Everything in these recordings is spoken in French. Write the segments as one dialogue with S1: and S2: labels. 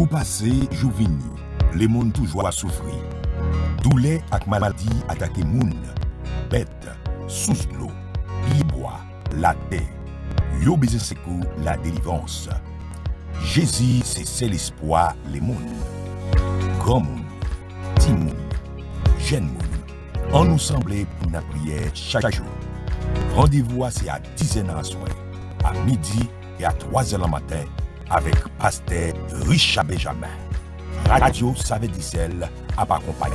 S1: Jou passé, jou vini, les moun toujours à souffrir. Douleur ak maladie attaqué moun, bête, sous l'eau, bois, la terre. Yo besoin secours la délivrance. Jésus, c'est seul espoir les moun. Grand moun, petit moun, jeune moun. On nous semblait pour la prière chaque jour. Rendez-vous c'est à 10h à soir, à midi et à 3h le matin avec pasteur Richard Benjamin. Radio Savedicel a accompagné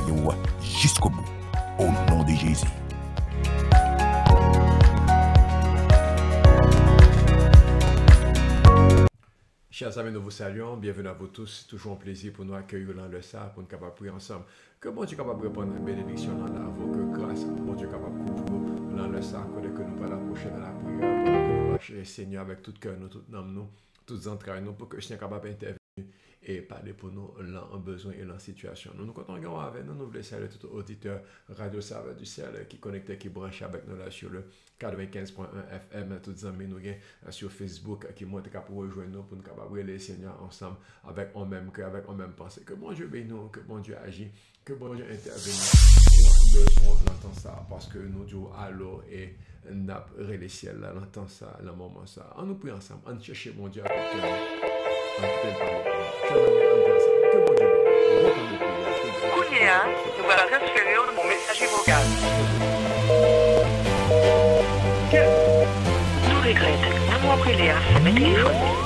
S1: jusqu'au bout. Au nom de Jésus.
S2: Chers amis, nous vous saluons. Bienvenue à vous tous. Toujours un plaisir pour nous accueillir dans le salle, pour nous capables de prier ensemble. Que bon Dieu capable de répondre à une bénédiction dans la voie, que grâce, bon Dieu capable de couvrir dans le salle, que nous pas l'approcher dans la prière, pour que nous marchions, Seigneur, avec tout cœur, nous, tout âme, nous, toutes entrailles, nous, pour que le Seigneur capable d'intervenir et parler pour nous en besoin et en situation. Nous nous comptons avec nous, nous voulons saluer tout auditeur Radio Savedicel qui connecte, qui branche avec nous là sur le 95.1 FM, toutes les amis nous sur Facebook qui montrent pour rejoindre nous, pour nous capables les Seigneur ensemble avec un même cœur, avec un même pensée. Que bon Dieu bénisse nous, que bon Dieu agit, que bon Dieu intervienne. Nous avons besoin d'entendre ça parce que nous disons allô et nous avons les ciels là, nous entendons ça, le moment ça. On nous prie ensemble, on cherche mon Dieu avec cœur.
S3: Kounia, nous allons transférer mon messager vocal. Nous regrettons, nous avons appris les affaires téléphonées.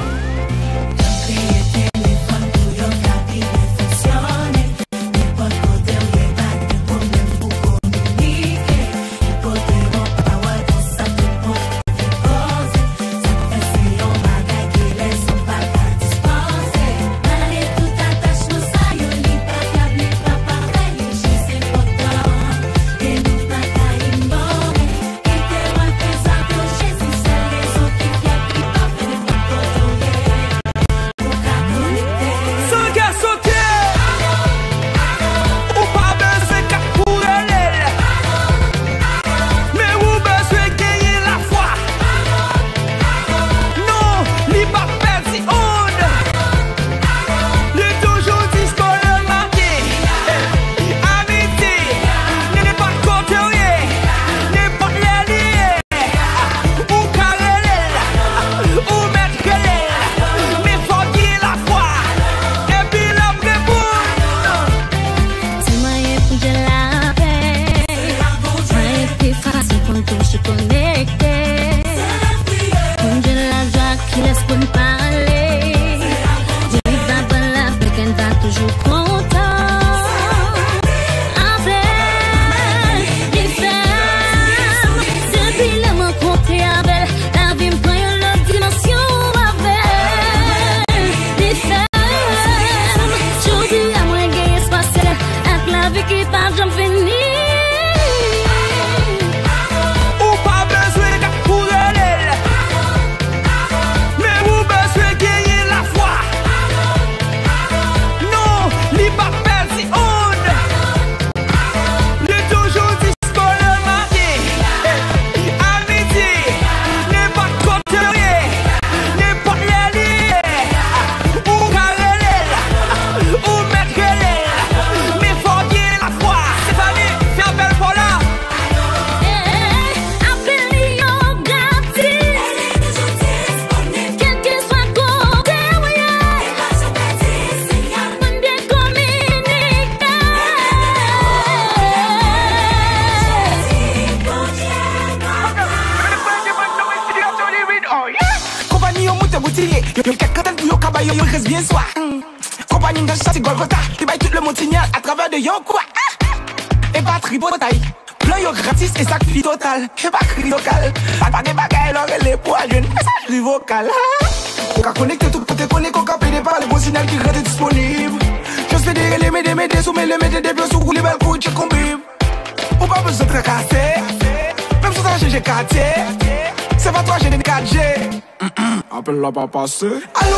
S4: Appelle la pas passer. Allô,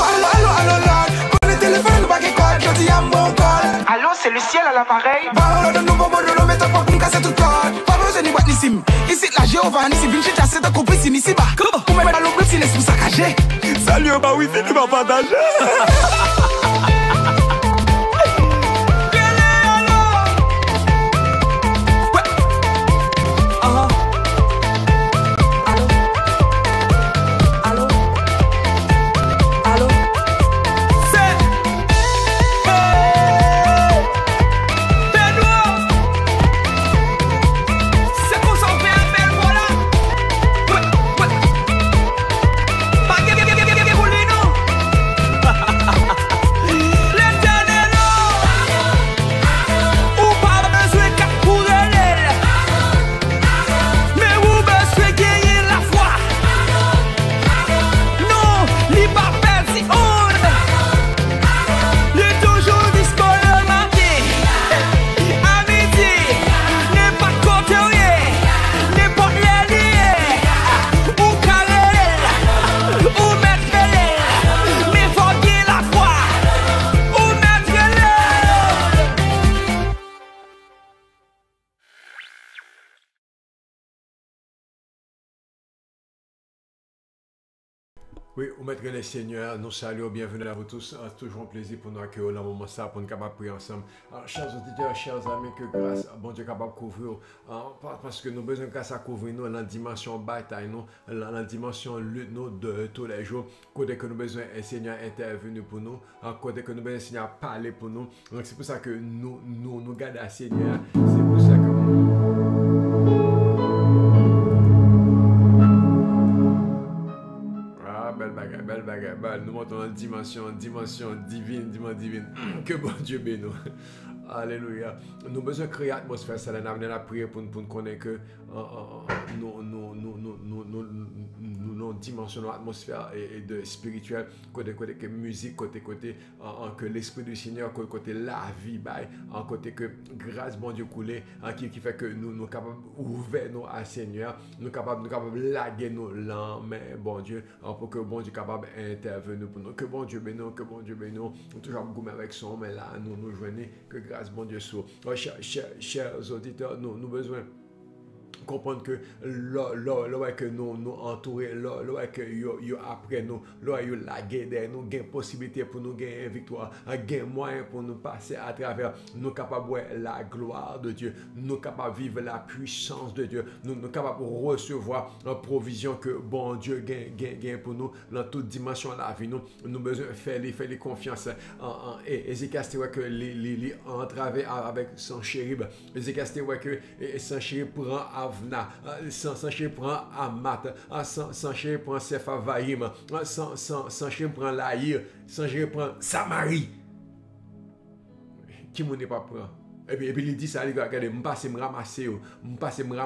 S4: là. Pour le téléphone, nous pas qui code, je dis à mon call.
S3: Allô, c'est le ciel à l'appareil.
S4: Parole de nouveau modèle, mais t'as pas pour casser tout code. Pas besoin de boîte ici. Ici, la Jéhovah, ici, Vinci, t'as cette compris, ici, bas. Pour mettre dans l'eau, c'est les sous saccagés. Salut, bah oui, c'est tu vas partager.
S2: Oui, au maître les seigneurs, nous saluons, bienvenue à vous tous. C'est toujours un plaisir pour nous accueillir dans le moment ça, pour nous capables de prier ensemble. Chers auditeurs, chers amis, que grâce, bon Dieu, capable de couvrir, parce que nous avons besoin de grâce à couvrir nous, dans la dimension bataille, nous, dans la dimension lutte, nous, de tous les jours. Côté que nous avons besoin d'un Seigneur intervenu pour nous, côté que nous avons besoin d'un Seigneur parler pour nous. Donc c'est pour ça que nous gardons à Seigneur. C'est pour ça que belle bagarre, nous montons en dimension divine. Que bon Dieu bénisse nous. Alléluia. Nous avons besoin de créer l'atmosphère, ça nous a prié pour nous connaître que nous dimensionnons l'atmosphère et de spirituel, côté que musique, côté que l'esprit du Seigneur, côté la vie, côté que grâce bon Dieu coulée, qui fait que nous sommes capables d'ouvrir nous à Seigneur, nous sommes capables de laguer nos mains, bon Dieu, pour que bon Dieu capable d'intervenir pour nous. Que bon Dieu bénisse, toujours goûter avec son, mais là, nous joignons que grâce bon Dieu soit. Chers auditeurs, nous avons besoin comprendre que là que nous entourer là que yo après nous là yo la guerre nous gain possibilité pour nous gagner victoire gain moyen pour nous passer à travers nous capable voir la gloire de Dieu, nous capable vivre la puissance de Dieu, nous capable recevoir la provision que bon Dieu gain pour nous dans toute dimension de la vie. Nous besoin faire les confiance en Ézéchias ouais que les entraver avec son chérib. Ézéchias ouais que son chérib prend Avna, Sanché prend Amat, Sanché prend Sephavaïm, Sanché prend Laïr, Sanché prend Samarie. Qui m'en est pas prend? Et puis il dit ça, regardez, je passe me ramasser, je passe me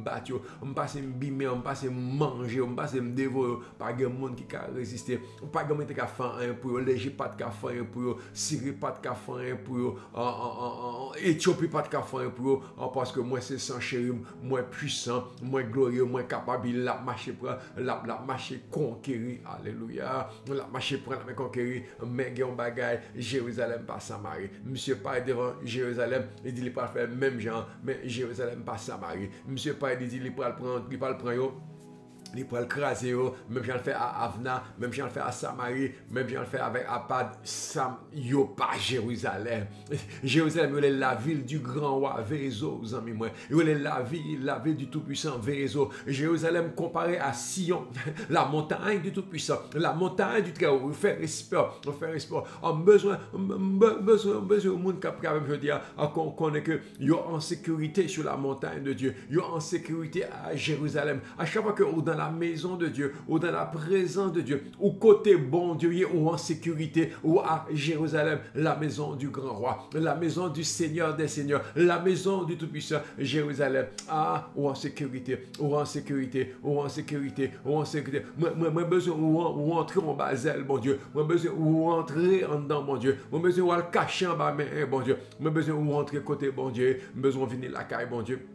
S2: battre, je passe me bimer, je passe me manger, je passe me dévorer. Pas de monde qui a résisté, pas de monde qui a fait un pour léger, pas de faire un pour Syrie, pas de faire un pour Éthiopie, pas de faire un pour parce que moi c'est sans chéri, moi puissant, moi glorieux, moi capable, la marcher pour la marcher conquérir. Alléluia. La marcher pour la conquérir, mais on bagaille Jérusalem pas Samarie. Monsieur pas devant Jérusalem, il dit il pas faire même genre, mais Jérusalem pas Samarie. Monsieur pas il dit il pas le prendre il peut le craser, même j'en le fais à Avna, même j'en le fais à Samarie, même j'en le fais avec Apad, yo pas Jérusalem. Jérusalem, c'est la ville du grand roi, Vézo, vous amis moi. C'est la ville du Tout-Puissant, Vézo. Jérusalem comparé à Sion, la montagne du Tout-Puissant, la montagne du Très-Haut. On fait respect. On besoin au monde capable, je veux dire, qu'on connaît que yo en sécurité sur la montagne de Dieu, yo en sécurité à Jérusalem. À chaque fois que ou dans la maison de Dieu, ou dans la présence de Dieu, ou côté bon Dieu, ou en sécurité, ou à Jérusalem, la maison du grand roi, la maison du Seigneur des Seigneurs, la maison du Tout-Puissant, Jérusalem, ou en sécurité, ou en sécurité. Moi besoin ou entrer en Basel, bon Dieu, moi besoin ou entrer en dedans, bon Dieu, moi besoin ou le cacher en bas, mais bon Dieu, moi besoin ou entrer côté bon Dieu, besoin venir la caille, bon Dieu.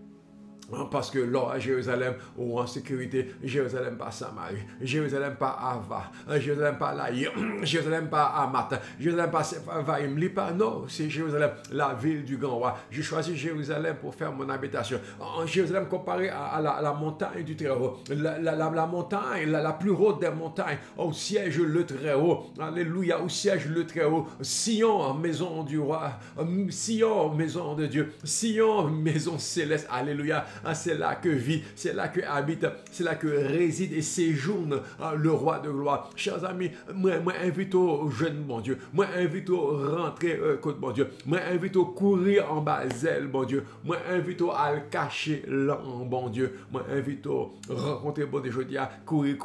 S2: Parce que là, à Jérusalem, ou en sécurité, Jérusalem pas Samarie, Jérusalem pas Ava, Jérusalem pas Laïr, Jérusalem pas Amat, Jérusalem pas Sephavaïm, non, c'est Jérusalem, la ville du grand roi. J'ai choisi Jérusalem pour faire mon habitation. En Jérusalem comparé à la montagne du Très-Haut, la montagne, la plus haute des montagnes, au siège le Très-Haut, alléluia, au siège le Très-Haut, Sion, maison du roi, Sion, maison de Dieu, Sion, maison céleste, alléluia. C'est là que vit, c'est là que habite, c'est là que réside et séjourne le roi de gloire. Chers amis, moi invite au jeune bon Dieu, moi invite au rentrer côté bon Dieu, moi invite au courir en Basel bon Dieu, moi invite au à le cacher là bon Dieu, moi invite au rencontrer bon Dieu, je dis à courir,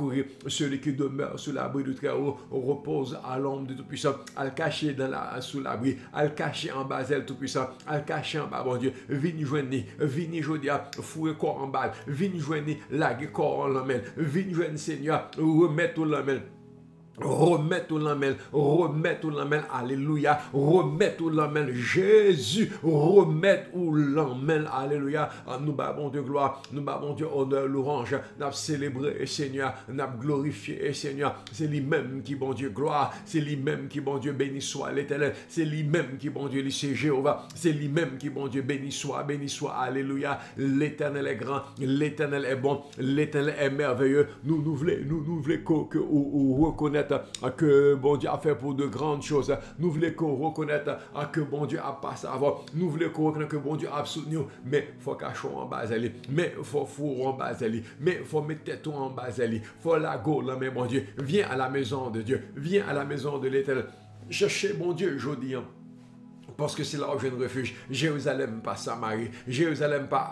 S2: celui qui demeure sous l'abri du Très-Haut repose à l'ombre du Tout-Puissant, à le cacher sous l'abri, à le cacher en Basel Tout-Puissant, à le cacher en bas bon Dieu, vini je dis à fouer corps en balle, vini joindre la corps en l'amène, vini joindre Seigneur, remettre tout l'amène. Remets tout l'amène, remets tout l'amène, alléluia, remets tout l'amène, Jésus, remets tout l'amène, alléluia, nous bavons de gloire, nous bavons de honneur, louange, nous avons célébré, Seigneur, nous avons glorifié, Seigneur, c'est lui-même qui, bon Dieu, gloire, c'est lui-même qui, bon Dieu, béni soit l'Éternel, c'est lui-même qui, bon Dieu, c'est Jéhovah, c'est lui-même qui, bon Dieu, béni soit, alléluia, l'Éternel est grand, l'Éternel est bon, l'Éternel est merveilleux, nous voulons que reconnaître que bon Dieu a fait pour de grandes choses. Nous voulons qu'on reconnaisse que bon Dieu a passé avant. Nous voulons qu'on reconnaisse que bon Dieu a soutenu. Mais il faut cachon en bas ali. Mais il faut four en bas ali. Mais il faut mettre tête en bas ali. Il faut la go là, mais bon Dieu. Viens à la maison de Dieu. Viens à la maison de l'Éternel. Cherchez bon Dieu aujourd'hui. Parce que c'est là où je ne refuge. Jérusalem, pas Samarie. Jérusalem, pas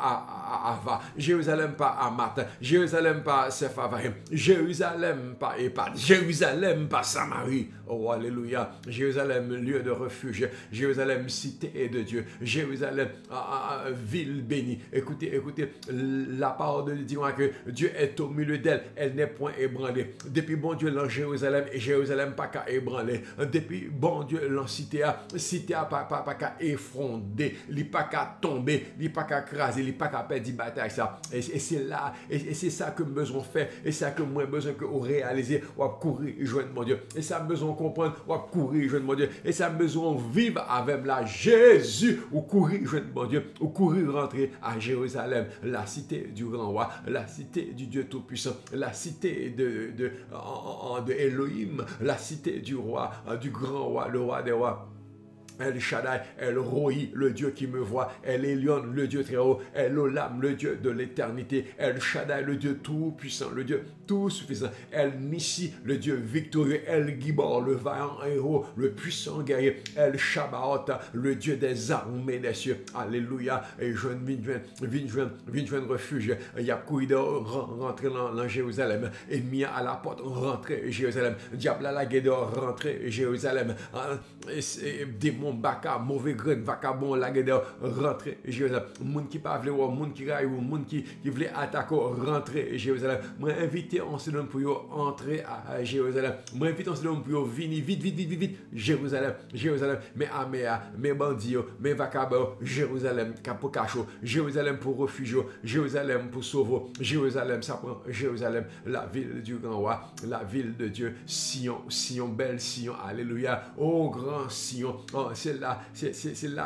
S2: Ava. Jérusalem, pas Amat. Jérusalem, pas Sephavaim. Jérusalem, pas Epat. Jérusalem, pas Samarie. Oh, alléluia. Jérusalem, lieu de refuge. Jérusalem, cité de Dieu. Jérusalem, ville bénie. Écoutez, la parole de Dieu dit que Dieu est au milieu d'elle. Elle n'est point ébranlée. Depuis bon Dieu, dans Jérusalem, et Jérusalem, pas qu'à ébranler. Depuis bon Dieu, dans cité a pas qu'à effondrer, il n'y a pas qu'à tomber, il n'y a pas qu'à craser, il n'y a pas qu'à perdre bataille. Et c'est là, et c'est ça que besoin faire, et c'est ça que moi besoin que vous réaliser, ou courir, joindre mon Dieu. Et ça besoin comprendre, ou courir, joindre mon Dieu. Et ça besoin vivre avec la Jésus, ou courir, joindre mon Dieu, ou courir rentrer à Jérusalem, la cité du grand roi, la cité du Dieu Tout-Puissant, la cité de Elohim, la cité du roi, du grand roi, le roi des rois. El Shaddai, El Roi, le Dieu qui me voit. El Elyon, le Dieu très haut. El Olam, le Dieu de l'éternité. El Shaddai, le Dieu tout-puissant, le Dieu tout-suffisant. El Nissi, le Dieu victorieux. El Gibor, le vaillant héros, le puissant guerrier. El Shabbaoth, le Dieu des armées des cieux. Alléluia. Et je viens refuge. Il y a couillé rentrer dans Jérusalem. Ennemi à la porte, rentrer Jérusalem. Diable à la guédor, rentrer Jérusalem. Démon baka, mauvais grain, vacabon, la guerre, rentrer Jérusalem. Moun qui pas vle ou, moun qui raille ou, moun qui voulait attaquer, rentrer Jérusalem. Moi invité en ce nom pour entrer à Jérusalem. Moi invité en ce nom pour venir vite, Jérusalem. Mais améa, mes bandits, mes vacabons, Jérusalem, capocacho, Jérusalem pour refuge, Jérusalem pour sauver, Jérusalem, ça prend Jérusalem, la ville du grand roi, la ville de Dieu, Sion, belle Sion, alléluia, oh grand Sion. C'est là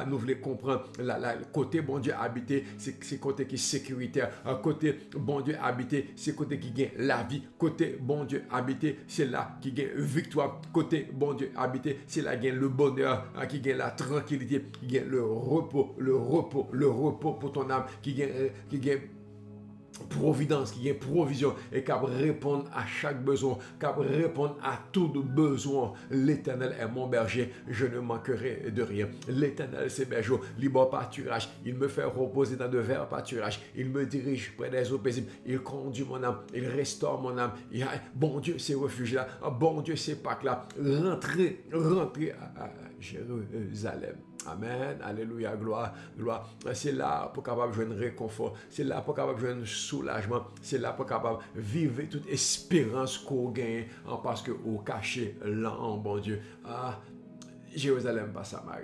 S2: nous voulons comprendre le côté bon Dieu habité, c'est côté qui est sécuritaire, côté bon Dieu habité, c'est côté qui gagne la vie, côté bon Dieu habité, c'est là qui gagne victoire, côté bon Dieu habité, c'est là qui gagne le bonheur, qui gagne la tranquillité, qui gagne le repos pour ton âme, qui gagne providence, qui est provision et qui répond à chaque besoin, qui répond à tout besoin. L'Éternel est mon berger, je ne manquerai de rien. L'Éternel c'est berger, libre pâturage, il me fait reposer dans de verts pâturages, il me dirige près des eaux paisibles, il conduit mon âme, il restaure mon âme. Bon Dieu c'est refuge là, bon Dieu c'est Pâques là, rentrez à Jérusalem. Amen, alléluia, gloire. C'est là pour capable de jouer un réconfort, c'est là pour capable de jouer un soulagement, c'est là pour capable de vivre toute espérance qu'on gagne parce que au caché là, bon Dieu. Jérusalem pas Samarie.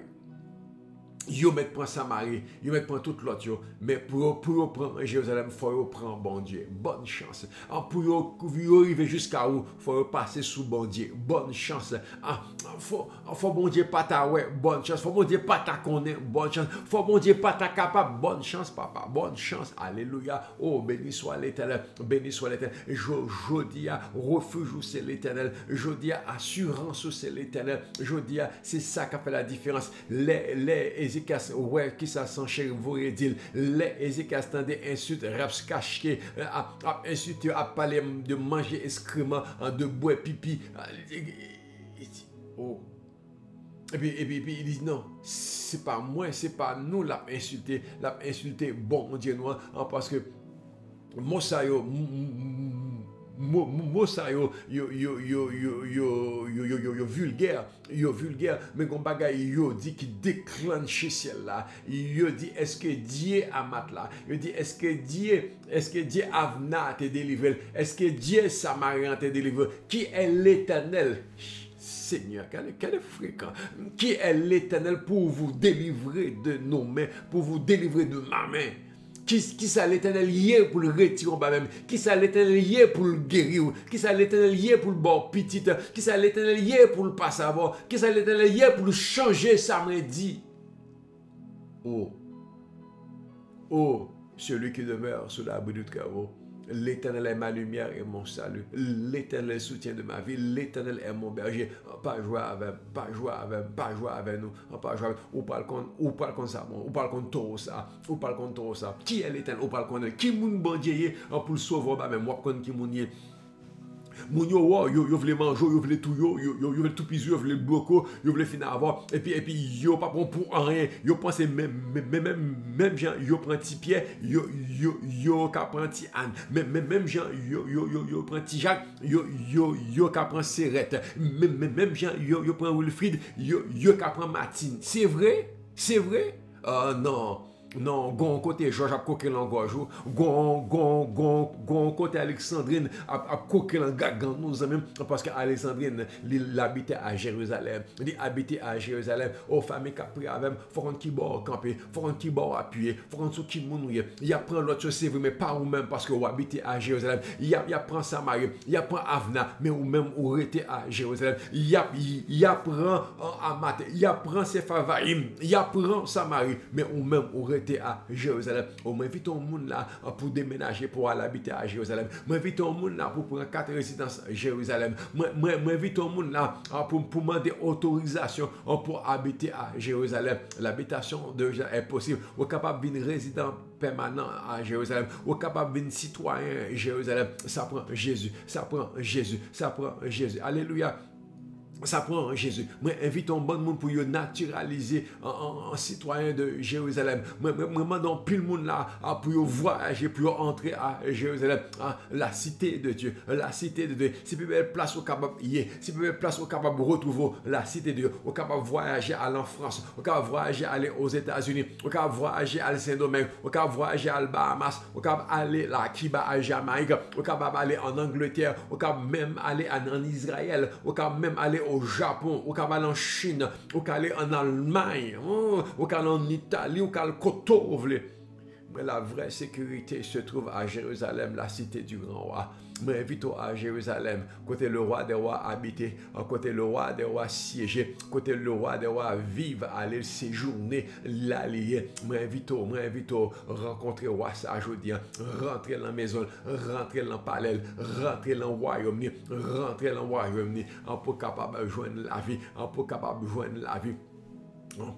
S2: Yo met prend Samarie, yo met prend toute l'autre, mais pour prendre Jérusalem, il faut prendre bon Dieu. Bonne chance. Pour arriver jusqu'à où, il faut passer sous bon Dieu. Bonne chance. Faut bon Dieu pas ta ouais, bonne chance. Faut bon Dieu pas ta connaît, bonne chance. Faut bon Dieu pas ta capable, bonne chance papa, bonne chance. Alléluia. Oh béni soit l'Éternel, béni soit l'Éternel. Je dis à refuge où c'est l'Éternel. Je dis à assurance où c'est l'Éternel. Je dis à c'est ça qui fait la différence. Les ouais, qui ça s'enchère, vous dit, les Ézéchias tendait insulte, raps caché, insulte, à parler de manger excrément, de boire pipi. Oh. Et puis il dit non, c'est pas moi, c'est pas nous l'a insulté bon Dieu noir, parce que Mosayo mot ça yo vulgaire, mais gon bagay yo dit qui déclenche ciel là. Yo dit est-ce que Dieu amat là? Yo dit est-ce que Dieu avna te délivré? Est-ce que Dieu Samarian te délivré? Qui est l'Éternel? Seigneur, quel est fréquent? Qui est l'Éternel pour vous délivrer de nos mains, pour vous délivrer de ma main? Qui ça l'Éternel lié pour le retirer en même? Qui ça l'Éternel lié pour le guérir? Qui ça l'Éternel lié pour le bord petit? Qui ça l'Éternel lié pour le pas savoir? Qui ça l'Éternel lié pour le changer ça me dit? Oh, celui qui demeure sous l'abri du Très-Haut. L'Éternel est ma lumière et mon salut. L'Éternel est le soutien de ma vie. L'Éternel est mon berger. Pas jouer avec nous. Pas jouer avec nous. Ou parle contre ça. Ou parle contre tout ça. Qui est l'Éternel? Ou parle contre qui moun bandie pour le sauver. Même moi, qui moun yé. Moun yo vle manger, yo vle tout yo vle tout piso, yo vle bloco, yo vle fin avoir et puis yo pas bon pour rien, yo pense même gens yo prend ti Pierre, yo ka prend ti Anne, même gens yo prend ti Jacques, yo ka prend Serette, même gens yo prend Wilfried, yo ka prend Martine. C'est vrai? Non, gon côté Georges a coqué l'angorge, gon côté Alexandrine a coqué l'angagan nous même parce que Alexandrine il habitait à Jérusalem. Il habitait à Jérusalem. Aux familles qui a pris avec faut qu'on qui bord camper, faut qu'on qui bord appuyer, faut qu'on sous qui mounouiller. Il apprend l'autre chose c'est vrai mais pas ou même parce que vous habitez à Jérusalem. Il apprend Samarie, il apprend Avna mais ou même ou était à Jérusalem. Il apprend Amat, il apprend Sephavaïm, il apprend Samarie mais ou même ou à Jérusalem. On m'invite au monde là pour déménager pour aller habiter à Jérusalem. M'invite au monde là pour prendre 4 résidences à Jérusalem. M'invite au monde là pour demander autorisation pour habiter à Jérusalem. L'habitation de est possible. On est capable de résident permanent à Jérusalem. On est capable de citoyen à Jérusalem. Ça prend Jésus. Alléluia. Ça prend Jésus. Moi, invite un bon monde pour naturaliser en citoyen de Jérusalem. Moi, demande pile monde là pour voyager, pour entrer à Jérusalem, la cité de Dieu. Si vous avez place au capable si vous avez place au capable de retrouver la cité de Dieu, au capable de voyager aller en France, au capable de voyager aller aux États-Unis, au capable de voyager à Saint-Domingue, au capable de voyager à Bahamas, au capable d'aller à Cuba, à Jamaïque, au capable d'aller en Angleterre, au capable même aller en Israël, au capable même aller au Japon, au Canada, en Chine, au Canada, en Allemagne, au Canada, en Italie, au Canada, au mais la vraie sécurité se trouve à Jérusalem, la cité du grand roi. Mais invite à Jérusalem, côté le roi des rois habité, côté le roi des rois siégé, côté le roi des rois vive, aller séjourner, l'allier. Mais invite à rencontrer le roi ça aujourd'hui, rentrer dans la maison, rentrer dans le palais, rentrer dans le royaume, pour capable de joindre la vie,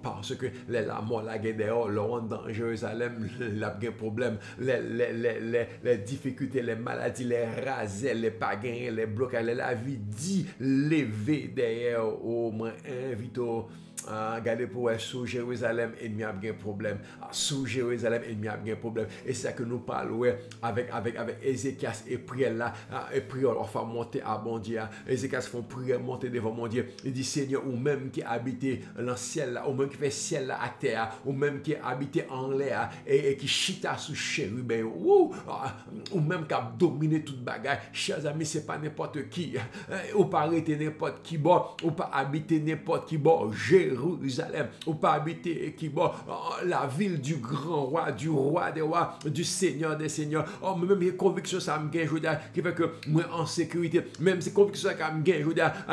S2: parce que les mort la guerre dehors, le rond dans Jérusalem, la guerre problème, les difficultés, les maladies, les rasés, les pagains, les blocages, la vie dit lever derrière au moins invite regardez pour sous Jérusalem ennemi a bien problème sous Jérusalem ennemi a bien problème et c'est ça que nous parlons avec Ézéchias et prière là et prière leur faire monter à bon Dieu. Ézéchias font prière monter devant mon Dieu. Il dit Seigneur ou même qui habite dans le ciel là ou même qui fait ciel là à terre ou même qui habite en l'air et qui chita sous chérubin ou même qui a dominé toute bagaille. Chers amis, c'est pas n'importe qui ou pas arrêter n'importe qui bord ou pas habiter n'importe qui bord. Jérusalem, ou pas habiter qui la ville du grand roi, du roi des rois, du Seigneur des seigneurs. Oh, même les convictions ça me gagne qui fait que moi en sécurité, même ces convictions ça me gagne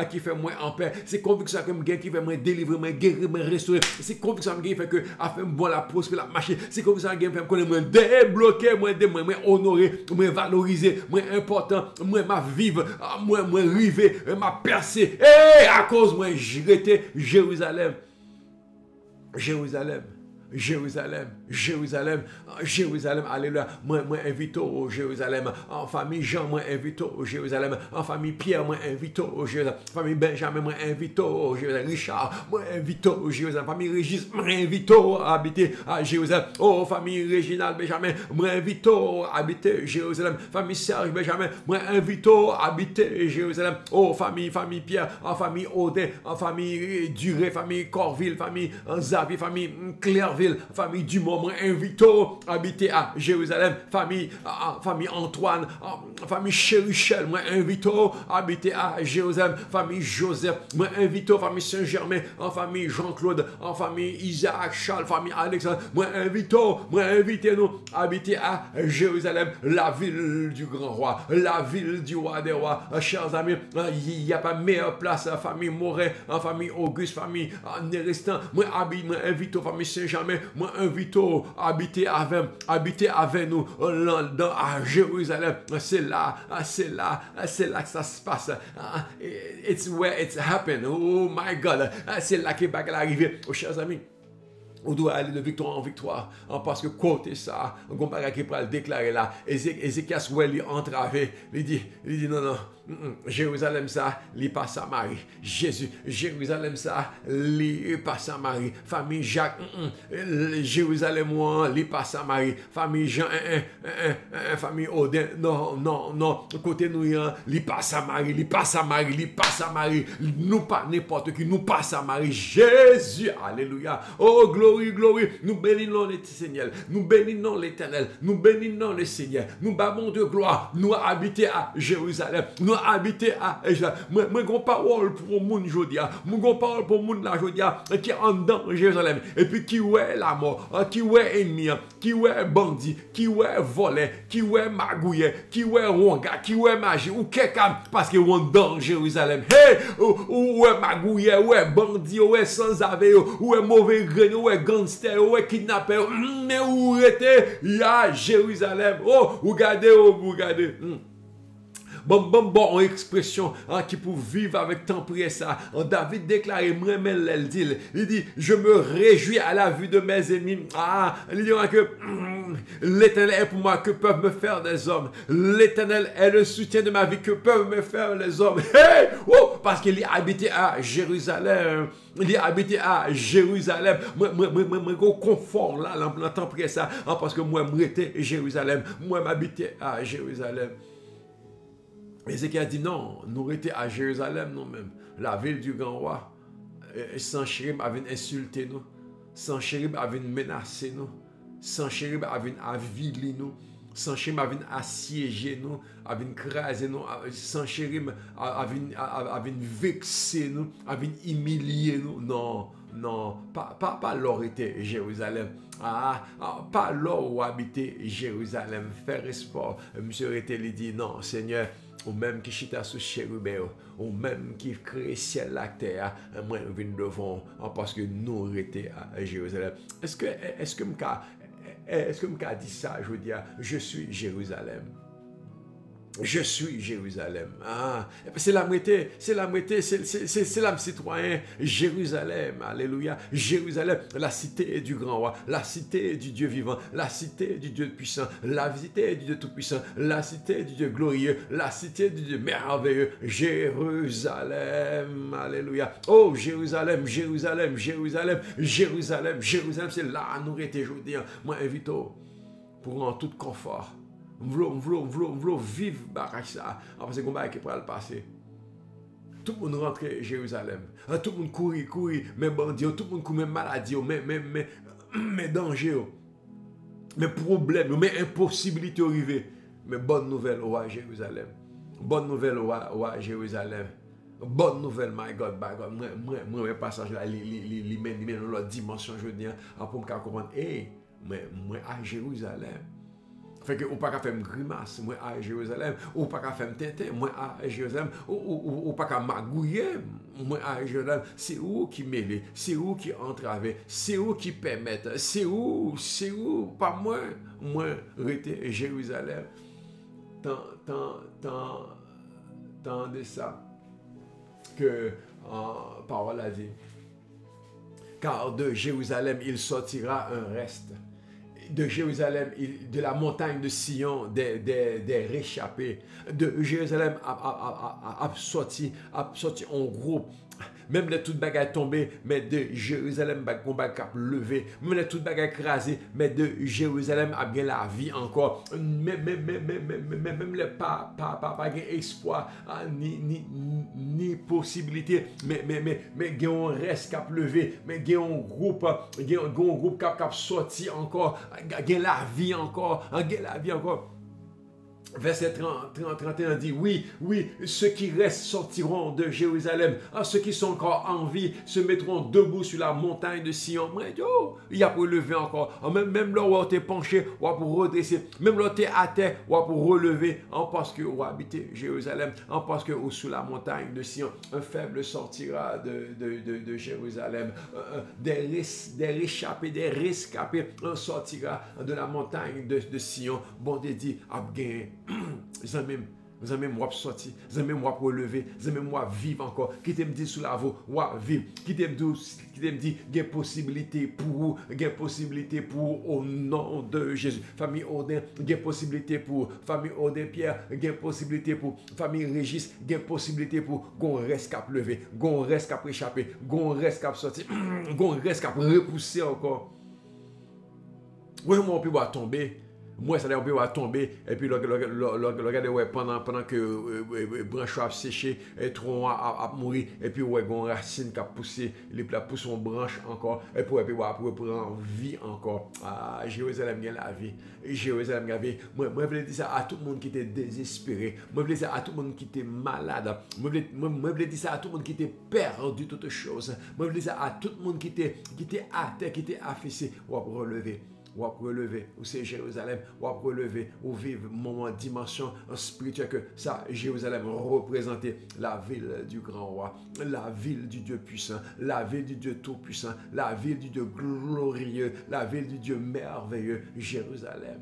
S2: qui fait moi en paix, ces convictions ça me gagne qui fait moi délivrer, moi guérir, moi restaurer, ces convictions ça me gagne fait que a fait moi la prospérer, la marcher, ces convictions ça me gagne fait connaître moi débloquer, moi honorer, moi valoriser, moi important, moi ma vivre, moi river, ma percer. Et à cause moi j'étais Jérusalem. Jérusalem, Jérusalem, alléluia. Moi invite au Jérusalem. En famille Jean, moi invite au Jérusalem. En famille Pierre, moi invite au Jérusalem. En famille Benjamin, moi invite au Jérusalem. Richard, moi invite au Jérusalem. Famille Régis, moi invite à habiter à Jérusalem. Oh, famille Réginald Benjamin, moi invite à habiter Jérusalem. Famille Serge Benjamin, moi invite à habiter Jérusalem. Oh, famille Pierre, en famille Audin, en famille Duré, famille Corville, famille Xavier, famille Clairville, famille Dumont, moi invite à habiter à Jérusalem. Famille Antoine, famille Chérichel, moi invite à habiter à Jérusalem. Famille Joseph, moi invite famille Saint-Germain, en famille Jean-Claude, en famille Isaac, Charles, famille Alexandre, moi invite nous à habiter à Jérusalem, la ville du grand roi, la ville du roi des rois. Chers amis, il n'y a pas meilleure place, famille Morin, en famille Auguste, famille Nérestan, moi invite aux famille Saint-Germain, moi invite à habiter avec nous à Jérusalem. C'est là que ça se passe. It's where it's happened. Oh my God. C'est là que va arriver. Oh, chers amis, on doit aller de victoire en victoire. Parce que côté ça, on va qui le déclarer là. Ézéchias, où il est entravé, il dit non. Jérusalem ça, il pas Samarie. Jésus, Jérusalem ça, il pas Samarie. Famille Jacques, Jérusalem moi, il pas Samarie. Famille Jean, famille Odin, non. Côté nous, il pas Samarie, il pas Samarie. Nous pas n'importe qui, nous pas Samarie. Jésus, alléluia. Oh, glory. Nous bénissons le Seigneur. Nous bénissons l'Éternel. Nous bénissons le Seigneur. Nous bavons de gloire. Nous habiter à Jérusalem. Nous habiter à Jérusalem. Moi, je parole pour le monde aujourd'hui. Moi, je parole pour le monde aujourd'hui qui est en dedans Jérusalem. Et puis qui est la mort, qui est ennemi, qui est bandit, qui est volé, qui est magouillé, qui est ronga, qui est magie, ou quelqu'un parce qu'ils sont dans Jérusalem. Hey, ou est magouillé, ou est bandit, ou est sans avis, ou est mauvais grain, ou est gangster, ou est kidnappeur. Mais où était, il y a Jérusalem. Oh, regardez. Bon, expression qui pour vivre avec temps près ça. David déclaré, il dit, je me réjouis à la vue de mes ennemis. Il dit que l'Éternel est pour moi, que peuvent me faire des hommes. L'Éternel est le soutien de ma vie, que peuvent me faire les hommes. Hey! Oh, parce qu'il est habité à Jérusalem. Il est habité à Jérusalem. Moi, confort là, dans temps près ça. Parce que moi, j'étais Jérusalem. Moi, m'habiter à Jérusalem. Ézéchiel dit non, nous étions à Jérusalem nous-mêmes, la ville du grand roi. Sanchérib avait insulté nous, Sanchérib avait menacé nous, Sanchérib avait avilé nous, Sanchérib avait assiégé nous, avait crasé nous, Sanchérib avait vexé nous, avait humilié nous. Non, pas l'or était Jérusalem. Pas l'or où habitait Jérusalem. Faire espoir. Monsieur était dit non, Seigneur. Ou même qui chita sous chérubin, ou même qui crée ciel la terre, moi je viens devant parce que nous étions à Jérusalem. Est-ce que je dit ça, je veux dire, je suis Jérusalem. Je suis Jérusalem. C'est l'âme citoyen. Jérusalem, alléluia. Jérusalem, la cité du grand roi, la cité du Dieu vivant, la cité du Dieu puissant, la cité du Dieu tout-puissant, la cité du Dieu glorieux, la cité du Dieu merveilleux. Jérusalem, alléluia. Oh, Jérusalem, c'est là nous étions aujourd'hui. Moi, invite pour en tout confort. V'lo vivre barrage ça. Parce que combat qui pourra le passer. Tout le monde rentre à Jérusalem. Tout le monde courir, mais bandit, tout le monde courir, mais maladie, mais danger, mais problème, mais impossibilité arriver. Mais bonne nouvelle au Jérusalem. Bonne nouvelle au Jérusalem. Bonne nouvelle, my God. Moi, passage là, il mène l'autre dimension, je veux dire, pour me comprendre. Moi à Jérusalem. Fait que ou pas qu'à faire une grimace, moi à Jérusalem, ou pas qu'à faire un tintin, moi à Jérusalem, ou pas qu'à magouiller, moi à Jérusalem. C'est où qui mêle, c'est où qui entrave, c'est où qui permettent, c'est où, pas moi rester Jérusalem. Tant de ça que parole a dit. Car de Jérusalem il sortira un reste. de Jérusalem, de la montagne de Sion, des réchappés. De Jérusalem a sorti en groupe. Même les toutes bagages tombées, mais de Jérusalem on va lever. Même les toutes bagages écrasées, mais de Jérusalem a bien la vie encore. Même les pas espoir ni possibilité, mais il y a un reste qui levé, mais il y a un groupe qui a sorti encore, il y a la vie encore, Verset 31 dit, oui, ceux qui restent sortiront de Jérusalem. Ceux qui sont encore en vie se mettront debout sur la montagne de Sion. Il y a pour lever encore. Même là où tu es penché, ou pour redresser. Même là où tu es à terre, ou pour relever. Parce que vous habitez Jérusalem. Parce que sous la montagne de Sion, un faible sortira de Jérusalem. Des réchappés, des rescapés sortira de la montagne de Sion. Bon Dieu dit, vous avez moi sorti, vous avez moi pour lever, vous avez moi vivre encore. Qui t'aime dit sous la voie, vivre. Qui t'aime dit, il y a possibilité pour au nom de Jésus. Famille Odin, il y a possibilité pour famille Odin Pierre, il y a possibilité pour famille Régis, il y a possibilité pour qu'on reste cap lever, qu'on reste cap échapper, qu'on reste cap sortir, qu'on reste cap repousser encore. Oui, on peut tomber. Moi, ça on peut tomber, et puis regardez, ouais, pendant que branche a séché, et tronc a mouru, et puis ouais, une racine qui a poussé, les plats poussent en branche encore, et puis reprendre vie encore. Jérusalem gagne la vie. Jérusalem gagne la vie. Moi, je voulais dire ça à tout le monde qui était désespéré. Moi, je voulais dire ça à tout le monde qui était malade. Moi, je voulais dire ça à tout le monde qui était perdu toutes choses. Moi, je voulais dire ça à tout le monde qui était à terre, qui était affaissé. On va relever. Ou à relever, ou c'est Jérusalem, ou à relever, ou vivre moment dimension spirituelle que ça, Jérusalem représentait la ville du grand roi, la ville du Dieu puissant, la ville du Dieu tout-puissant, la ville du Dieu glorieux, la ville du Dieu merveilleux, Jérusalem.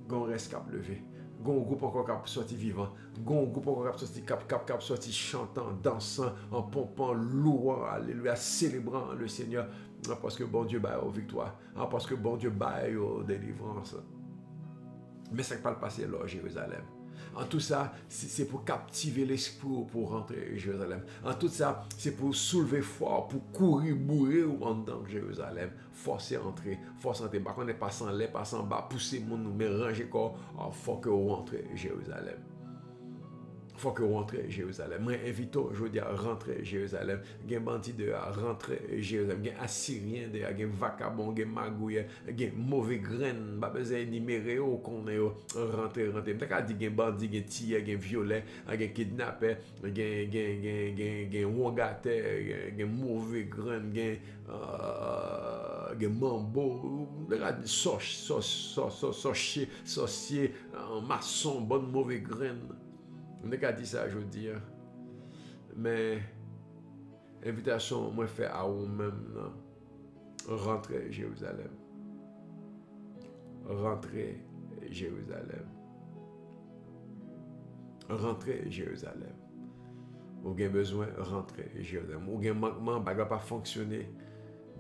S2: Gon reste cap levé. Gon groupe encore cap sorti vivant, gon groupe encore cap sorti chantant, dansant, en pompant, louant, alléluia, célébrant le Seigneur. Parce que bon Dieu baille aux victoires. Parce que bon Dieu baille aux délivrances. Mais ça ne pas le passer là, Jérusalem. En tout ça, c'est pour captiver l'esprit pour rentrer à Jérusalem. En tout ça, c'est pour soulever fort, pour courir, bourrer ou en dedans Jérusalem. Forcer entrer, forcer entrer. Par contre, on n'est pas sans lait, pas sans bas, pousser mon nous, mais ranger corps. Il faut que vous rentrez à Jérusalem. Il faut que vous rentrez à Jérusalem. Moi, invite aujourd'hui à rentrer à Jérusalem. Il y a des bandits à rentrer à Jérusalem. Il y a des Assyriens, il y a des vagabonds, il y a des magouilles, il y a des mauvais graines. Pas besoin d'énumérer qu'on est rentré. Peut-être qu'il y a des bandits, des tigres, des violets, des kidnappés, des wangataires, des mauvais graines, des mambo, des sorciers, maçons, bonnes mauvais graines. On n'a qu'à dire ça aujourd'hui. Mais invitation, moi, fait à vous-même. Rentrez Jérusalem. Rentrez Jérusalem. Rentrez Jérusalem. Vous avez besoin de rentrer Jérusalem. Vous avez un manquement, vous n'avez pas fonctionné.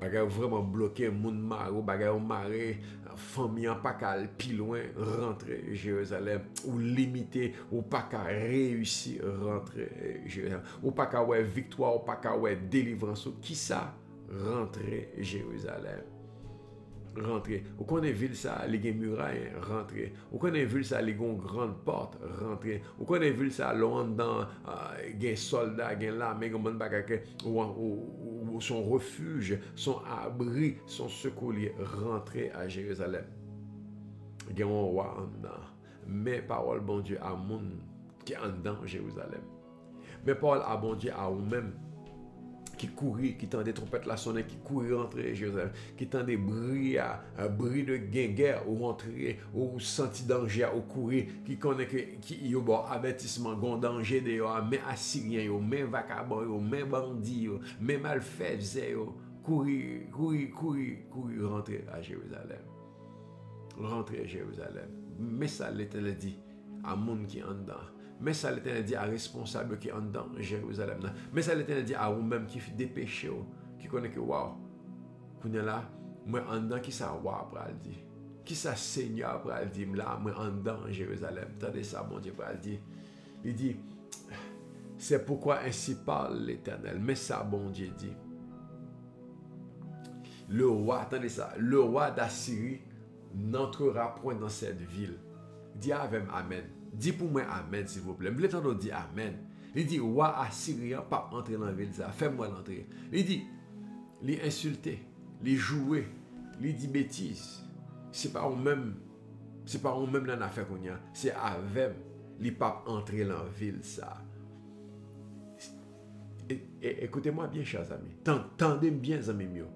S2: Bagay vraiment bloqué, moun marou, bagay maré, famille en pas qu'à plus loin, rentrer Jérusalem, ou limiter, ou pas qu'à réussir, rentrer Jérusalem, ou pas qu'à ouais victoire, ou pas qu'à ouais délivrance, ou qui ça, rentrer Jérusalem. Rentrer. Ou qu'on ait vu ça, les murailles, rentrer. Ou qu'on ait vu ça, les grande porte, rentrer. Ou qu'on ait vu ça, loin dans les soldats, les l'armée, ou son refuge, son abri, son secours, rentrer à Jérusalem. Il y a un roi en dedans. Mais parole, bon Dieu, à monde qui est en dedans Jérusalem. Mais parole, à bon Dieu, à vous-même. Qui courit, qui tend des trompettes la sonner, qui courit rentrer Jérusalem, qui tend des bruits de guerre ou rentrer, ou senti danger ou courir, qui connaît qui y a bon avertissement, gon danger de mais Assyriens, mais vagabonds, mais bandits, mais malfaisants, courir rentrer à Jérusalem. Rentrer à Jérusalem. Mais ça l'Éternel dit à monde qui en dedans. Mais ça l'Éternel dit à responsable qui est en dedans Jérusalem. Mais ça l'Éternel dit à vous-même qui fait des péchés, qui connaît que waouh, qu'on est là, moi en dedans qui ça waouh pour le dire. Qui ça Seigneur pour le dire là, moi en dedans Jérusalem. Attendez ça, mon Dieu, pour le dire. Il dit, c'est pourquoi ainsi parle l'Éternel. Mais ça, bon Dieu dit. Le roi, attendez ça, le roi d'Assyrie n'entrera point dans cette ville. Dis avec Amen. Dis pour moi Amen, s'il vous plaît. Je voulais t'entendre dire Amen. Il dit, roi assyrien, pas entrer dans la ville, ça. Fais-moi l'entrée. Il dit, les insulter, les jouer, les dire bêtises. C'est pas on même dans l'affaire qu'on y a. C'est avec les papes entrer dans la ville, ça. Écoutez-moi bien, chers amis. Tendez bien, amis mieux.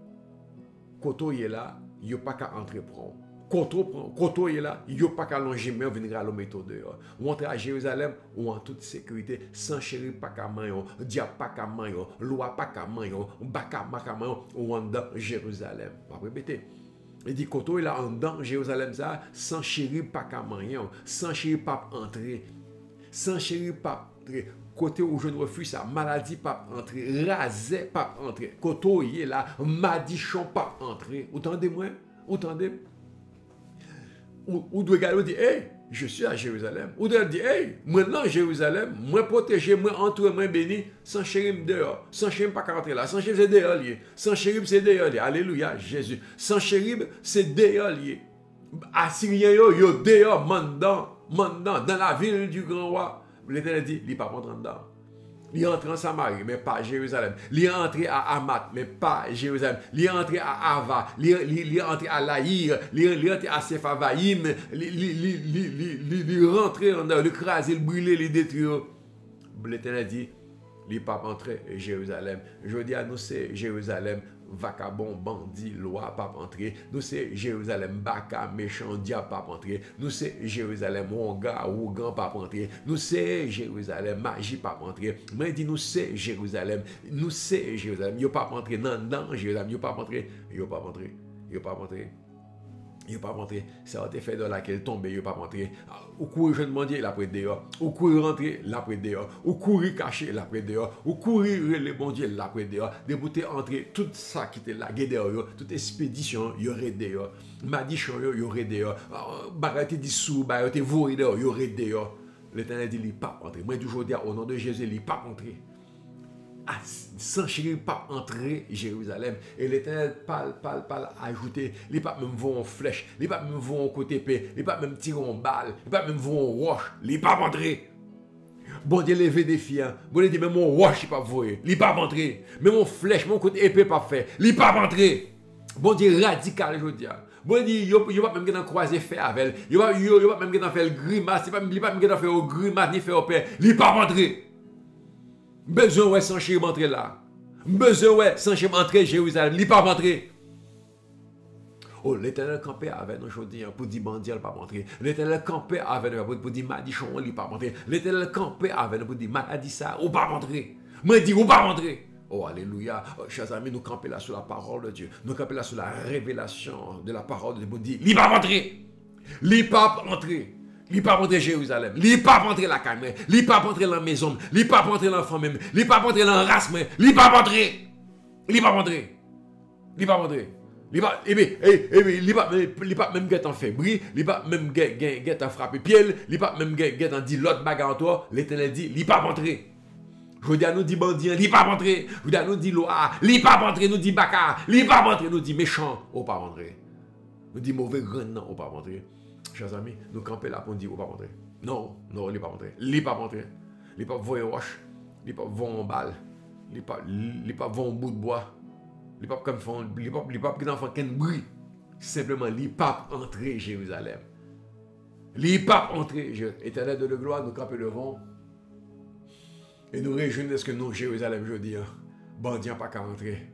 S2: Koto est là, il n'y a pas qu'à entrer prendre. Koto est là, il n'y a pas qu'à longer, mais on viendra à l'homme dehors. Ou entrer à Jérusalem, ou en toute sécurité, sans chérir pas qu'à main, diable pas qu'à main, loi pas qu'à main, baka main, ou en dans Jérusalem. On va répéter. Il dit, Koto est là, en dans Jérusalem, ça, sans chérir pas qu'à main, sans chérir pas entrer, sans chérir pas entrer. Côté où je ne refuse ça, maladie pas entrer, rasé pas entrer, côté est là, madichon pas entrer. Entendez-moi? Entendez? Ou doit regarder dire, hey, je suis à Jérusalem. Ou doit dire, hey, maintenant Jérusalem, moi protégé, moi entre, moi béni, sans chérim dehors, sans chérim pas rentrer là, sans chérim c'est dehors lié, sans chérim c'est dehors lié. Alléluia, Jésus. Sans chérim c'est dehors lié. Assyrien yo dehors, mandant, dans la ville du grand roi. L'Éternel dit, il n'est pas rentré dedans. Il est entré en Samarie, mais pas à Jérusalem. Il est entré à Hamath, mais pas à Jérusalem. Il est entré à Ava. Il est entré à Laïr. Il est entré à Sephavaïm. Il est rentré en le craser, le brûler, le détruire. L'Éternel dit, il n'est pas rentré à Jérusalem. Je dis à nous, c'est Jérusalem. Vacabon, bandit, loi, pas entrer. Nous c'est Jérusalem, baka, méchant, diable, pas entrer. Nous c'est Jérusalem, ouga, pas entrer. Nous c'est Jérusalem, magie, pas entrer. Mais dit nous c'est Jérusalem, nous c'est Jérusalem. Yo pas entrer dans Jérusalem, yo pas entrer, yo pas entrer, yo pas entrer. Il pas rentré, ça a été fait dans laquelle tomber, il pas rentré. Ou courir jeune mendier, la près dehors. Ou courir rentrer, la près dehors. Ou courir cacher, la près dehors. Ou courir les mendier, la près dehors. Débouter entrer, tout ça qui était là, dehors, toute expédition, il y aurait dehors. Madichon, il y aurait dehors. Bagarre dissous, bagarre voué dehors, il y aurait dehors. L'Éternel dit, il pas rentré. Moi, toujours dire, au nom de Jésus, il pas rentré. Sans chérir, pas entrer Jérusalem. Et l'Éternel parle, ajouter. Les papes même vont en flèche. Les papes même vont en côté épée. Les papes même tirent en balle. Les papes même vont en roche. Les papes entrer. Bon Dieu, levé des filles. Bon Dieu, même mon roche, il pas voué. Les papes entrer. Même mon flèche, mon côté épée, pas fait. Les papes entrer. Bon Dieu, radical, je dis. Bon Dieu, il n'y a pas même croiser fait avec. Il n'y a pas même faire le grimace. Il n'y a pas même faire le grimace ni faire au père. Les papes entrer. Besoin ouais sans chérir entrer là. Besoin ouais sans chérir entrer Jérusalem. Il pas entrer. Oh, l'Éternel campait avec nous aujourd'hui pour dire bandit, il pas entrer. L'Éternel campait avec nous pour dire madichon, il pas entrer. L'Éternel campait avec nous pour dire maladie ça, ou pas entrer. Moi dis ou pas entrer. Oh, alléluia. Oh, chers amis, nous campons là sur la parole de Dieu. Nous campons là sur la révélation de la parole de Dieu pour dire, il pas entrer. Il pas entrer. Il pas rentrer Jérusalem, il pas rentrer la caméra, il pas rentrer dans la maison, il pas rentrer dans l'enfant même, il pas rentrer dans la race même, il pas rentrer. Il pas rentrer. Il pas rentrer. Il pas même get en fébrile, il pas même get en frappé pied, il pas même get en dit l'autre bagarre en toi, l'Éternel dit, il pas rentrer. Je dis à nous dit bandit, il pas rentrer. Je dis à nous dit loi, il pas rentrer, nous dit baka, il pas rentrer, nous dit méchant, on pas rentrer. Nous dit mauvais grand non, on pas rentrer. Chers amis, nous camper là pour dire, on va pas rentrer. Non, il n'est pas rentré. Il n'est pas rentré. Il n'est pas voyer roche. Il n'est pas voyer en balle. Il n'est pas voyer en bout de bois. Il n'est pas comme il n'est pas comme qu'un bruit. Simplement, il n'est pas entré Jérusalem. Il n'est pas entré. Éternel de la gloire, nous camper devant. Et nous réjouissons que nous, Jérusalem, je dis, bandit pas qu'à entrer.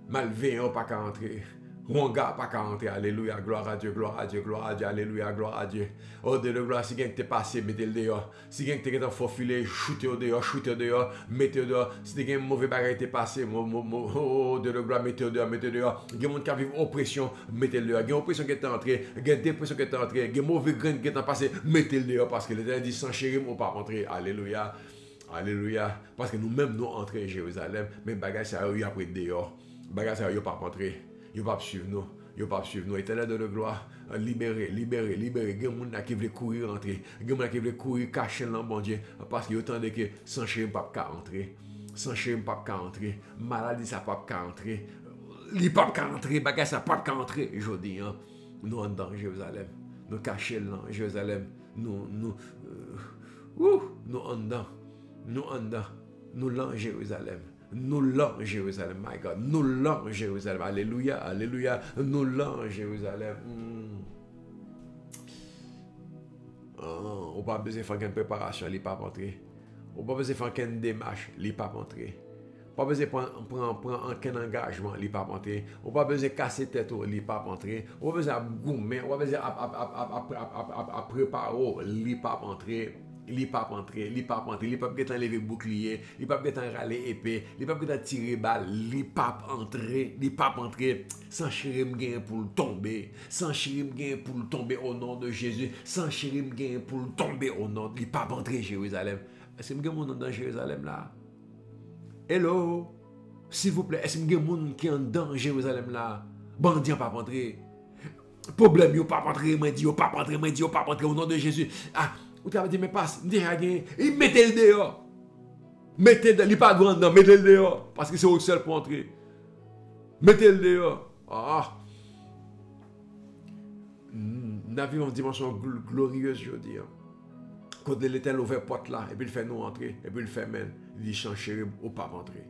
S2: Malveillant pas qu'à entrer. Wonga pas qu'à entrer, alléluia, gloire à Dieu, gloire à Dieu, gloire à Dieu, alléluia, gloire à Dieu. Oh, de la gloire, si quelqu'un t'est passé, mettez-le dehors. Si quelqu'un t'est faufilé, shootez-le dehors, mettez-le dehors. Si quelqu'un mauvais bagage t'est passé, oh, de la gloire, mettez-le dehors. Il y a des gens qui vivent oppression, mettez-le dehors. Il y a oppression qui est entrée, il y a dépression qui est entrée, il y a mauvais grain qui est passé, mettez-le dehors. Parce que l'Éternel dit, sans chérir, on ne pas rentrer, alléluia. Alléluia. Parce que nous-mêmes, nous entrons à Jérusalem, mais bagage ça, il y a pris dehors. Bagage ça, il n'y a pas rentré. Il ne va pas suivre nous. Yo pas suivre nous. Éternel de gloire, libérer. Gen moun qui veut courir entrer. Gen moun qui veut courir cacher dans bon Dieu parce que autant de que sans chéri pas entrer. Sans chéri pas entrer. Maladie ça pas entrer. Li pas entrer, bagage ça pas entrer. Je dis nous en dans Jérusalem. Nous cacher dans Jérusalem. Nous en dans. Nous l'en Jérusalem. Nous l'en Jérusalem, my God. Nous l'en Jérusalem. Alléluia, alléluia. Nous l'en Jérusalem. On pas besoin de faire une préparation, il pas rentrer. On pas besoin de faire une démarche, il pas rentrer. Pas besoin de prendre aucun engagement, il pas rentrer. On pas besoin de casser tête, il pas rentrer. On pas besoin de gommer, on pas besoin de préparer, il pas rentrer. Il pas rentrer, il pas lever bouclier, il pas râler épée, il pas tirer balle, il pas rentrer sans chérir gain pour tomber, sans chérir gain pour tomber au nom de Jésus, sans chérir gain pour tomber au nom, il pas rentrer Jérusalem. Est-ce que mon nom dans Jérusalem là? Hello, s'il vous plaît, est-ce que mon qui est dans Jérusalem là? Bandit pas rentrer. Problème yo pas rentrer, moi dit pas rentrer au nom de Jésus. Ah, ou tu as dit, mais passe, il mettez le dehors. Mettez le dehors, il pas grand, mettez le dehors. Parce que c'est au seul pour entrer. Mettez le dehors. Ah. Nous avons une dimension glorieuse, je veux dire. Quand l'Éternel ouvre la porte là, et puis il fait nous entrer, et puis il fait même, il dit, sans chéri, ou pas rentrer.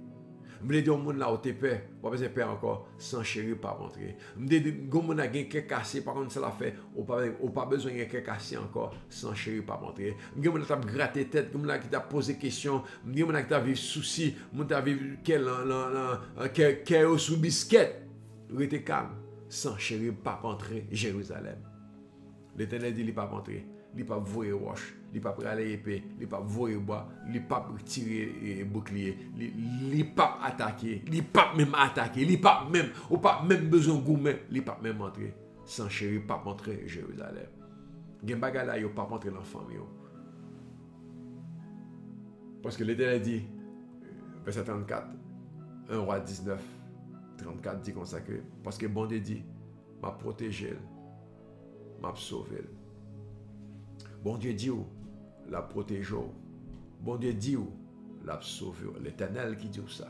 S2: Je me dis au monde là où tu paies, pas besoin de payer encore, sans chéri, pas rentrer. Je me dis, quand on a quelqu'un cassé, par contre, ça l'a fait, ou pas besoin de quelqu'un cassé encore, sans chéri, pas rentrer. Je me dis, tu gratté tête, je me dis, tu as posé question, je me dis, tu as vécu souci, je me dis, tu as vécu quel sous biscuit. Restez calme, sans chéri, pas rentrer, Jérusalem. L'Éternel dit, il pas rentrer. Il ne peut pas voyer roche, il ne peut pas aller épée, il ne peut pas voyer bois, il ne peut pas tirer bouclier, il ne peut pas attaquer, il ne peut pas même attaquer, il ne peut pas même, ou pas même besoin de gourmet, il ne peut pas même entrer. Sans chéri, pas entrer Jérusalem. Il y a des bagages là, il ne peut pas entrer dans la famille. Parce que l'Éternel dit, verset 34, 1 roi 19, 34 dit comme ça que, parce que bon Dieu dit, m'a protégé, m'a sauvé. Bon Dieu dit où la protège. Bon Dieu dit où la sauve. L'Éternel qui dit ça.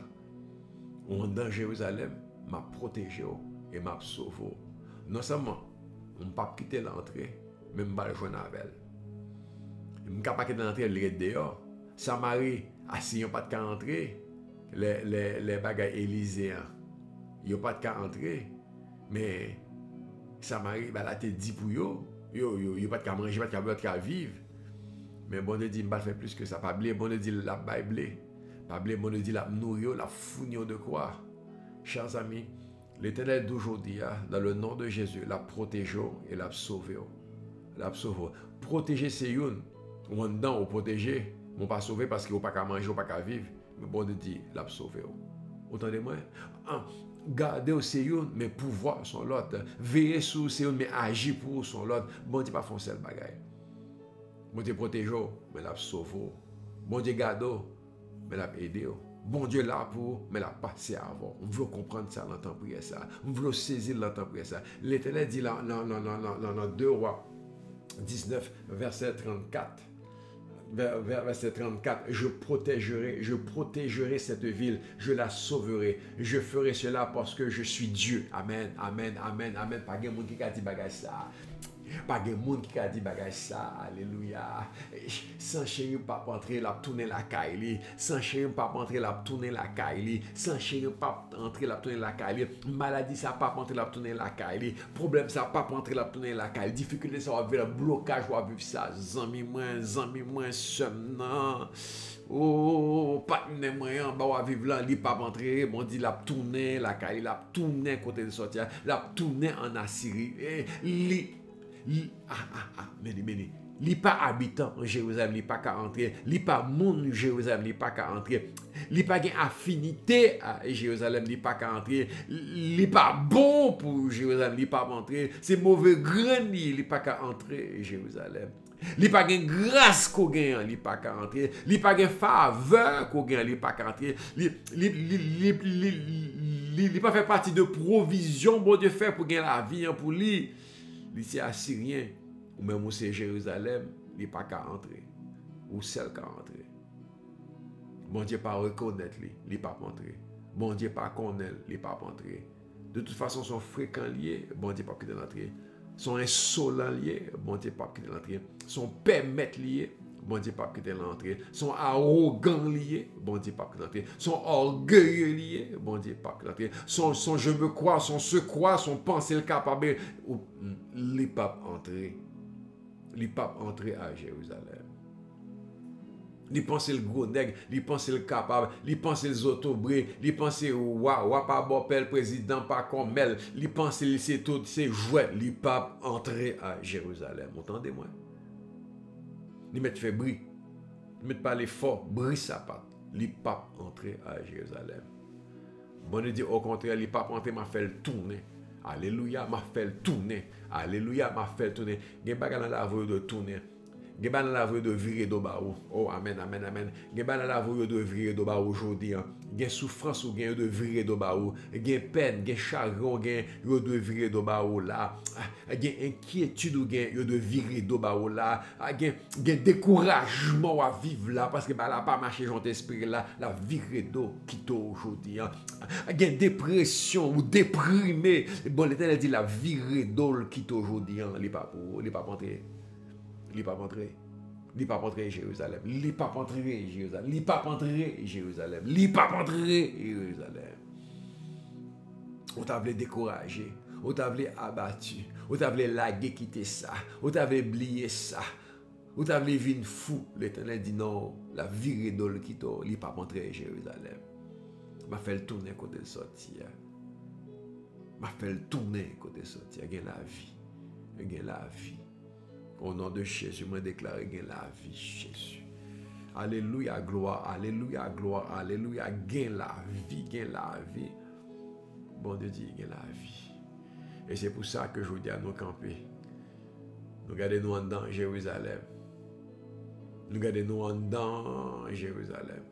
S2: On dans Jérusalem, m'a protégé et m'a sauvé. Non seulement, on ne peut pas quitter l'entrée, mais on ne peut pas rejoindre avec elle. On ne peut pas quitter l'entrée, elle est dehors. Samarie, si on n'a pas de cas entrer, les bagages élyséens, il n'y a pas de cas entrer, mais Samarie, bah, là, t'es dit pour eux. Yo, pas de qu'à manger, pas de qu'à boire, qu'à vivre. Mais bon Dieu dit, il ne fait plus que ça. Pas blé, bon Dieu dit, la Bible. Pas blé, bon Dieu dit, la nourrir, la fournir de quoi. Chers amis, l'Éternel d'aujourd'hui, dans le nom de Jésus, la protège et la sauve. La sauve. Protéger, c'est une. On est dedans, on protège. On ne pas sauver parce qu'il n'y a pas qu'à manger, pas qu'à vivre. Mais bon Dieu dit, la sauve. Entendez-moi? Garder au Seigneur, mais pouvoir son l'autre. Veiller sur le Seigneur, mais agir pour son l'autre. Bon Dieu pas font seul bagaille. Bon Dieu protège, mais la sauve. Bon Dieu garde, mais la aide. Bon Dieu là pour, mais la passer avant. On veut comprendre ça dans le prière ça. On veut saisir dans le prière ça. L'Éternel dit dans 2 Rois 19, verset 34. Verset 34, je protégerai cette ville, je la sauverai, je ferai cela parce que je suis Dieu. Amen, amen, amen, amen. Pas de monde qui a dit bagage ça. Pas de monde qui a dit bagage ça. Alléluia. Sans chéri pas entrer la tourner la caille. Sans chéri pas entrer la tourner la caille. Sans chéri pas entrer la tourner la caille. Maladie ça pas entrer la tourner la caille. Problème ça pas entrer la tourner la caille. Difficulté ça va vivre blocage va vivre ça. Zami moins somme non. Oh, pas de moyen, bah vivre là, il pas rentrer, bon dit la tourner la caille, la tourner côté de sortir, la tourner en Assyrie. Li pas habitant en Jérusalem, li pas qu'à entrer, li pas monde Jérusalem, li pas qu'à entrer, li pas gain affinité à Jérusalem, li pas qu'à entrer, li pas bon pour Jérusalem, li pas entrer, c'est mauvais grain li pas qu'à entrer Jérusalem. Li pas gain grâce qu'on gagne, li pas qu'à entrer, li pas gain faveur qu'on gagne, li pas qu'à entrer, il pas fait partie de provision, bon Dieu fait pour gagner la vie pour lui. Il c'est Assyrien, ou même ou c'est Jérusalem, il n'est pas qu'à entrer. Ou celle qui a entré. Bon Dieu pas reconnaître lui, il n'est pas entrer. Bon Dieu pas connaître, il n'est pas entrer. De toute façon, son fréquent lié, bon Dieu pas quitter l'entrée. Son insolent lié, bon Dieu pas quitter l'entrée. Son permettre lié, bon Dieu pas quitter l'entrée. Son arrogant lié, bon Dieu pas quitter l'entrée. Son orgueil lié, bon Dieu pas quitter l'entrée. Son je me crois, son se croit, son penser le capable, il pas entrer. Il pas entrer à Jérusalem. Il pense le gros nègre, il pense le capable, il pense les autobrés, il pense wa pas bon père président pas comme elle, il pense c'est tout c'est jouet, il pas entrer à Jérusalem. Entendez-moi? Il met fait bris. Il met parler fort, bris sa patte. Il pas entrer à Jérusalem. Bon Dieu dit au contraire, il pas entrer m'a fait le tourner. Alléluia, m'a fait le tourner. Alléluia, m'a fait le tourner. Gen baga dans la voie de tourner. Gen baga dans la voie de virer do ba ou. Oh amen amen amen. Gen baga dans la voie de virer do ba aujourd'hui. Gen souffrance ou gen de virer do ba ou. Gen peine, gen chagrin, gen yo de virer do ba ou là. Gen inquiétude ou gen yo de virer do ba ou là. Gen découragement à vivre là parce que bah là pas marcher dans esprit là, la virer do quitte aujourd'hui. Gen dépression ou déprimé. Bon l'Éternel dit la virer do quitte aujourd'hui, il pas pour, il pas rentrer. Il pas rentrer. Il pas rentrer Jérusalem. Il pas rentrer Jérusalem. Il pas rentrer Jérusalem. Il pas rentrer Jérusalem. On t'a voulu décourager, on t'a voulu abattu, on t'a voulu laguer quitter ça, on t'a voulu oublier ça. On t'a voulu vivre fou. L'Éternel dit non, la virée d'ol qui t'a, il pas rentrer Jérusalem. M'a fait le tourner côté sortir. M'a fait le tourner côté sortir. Il y a la vie. Il y a la vie. Au nom de Jésus, je déclare qu'il y a la vie, Jésus. Alléluia, gloire, alléluia, gloire, alléluia. Gain la vie, gain la vie. Bon Dieu dit, gain la vie. Et c'est pour ça que je vous dis à nous camper. Nous gardons nous en dedans Jérusalem. Nous gardons nous en dedans Jérusalem.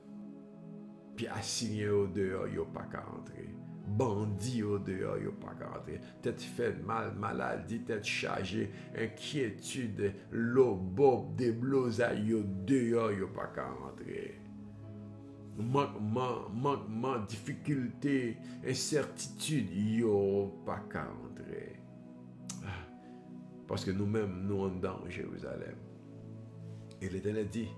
S2: Puis Assyrien au dehors, il n'y a pas qu'à entrer. Bandit au dehors, il n'y a pas qu'à entrer. Tête faite mal, maladie, tête chargée, inquiétude, l'eau, bob, des blousailles au dehors, il n'y a pas qu'à entrer. Manquement, difficulté, incertitude, il n'y a pas qu'à entrer. Parce que nous-mêmes, nous sommes dans Jérusalem. Et l'Éternel dit,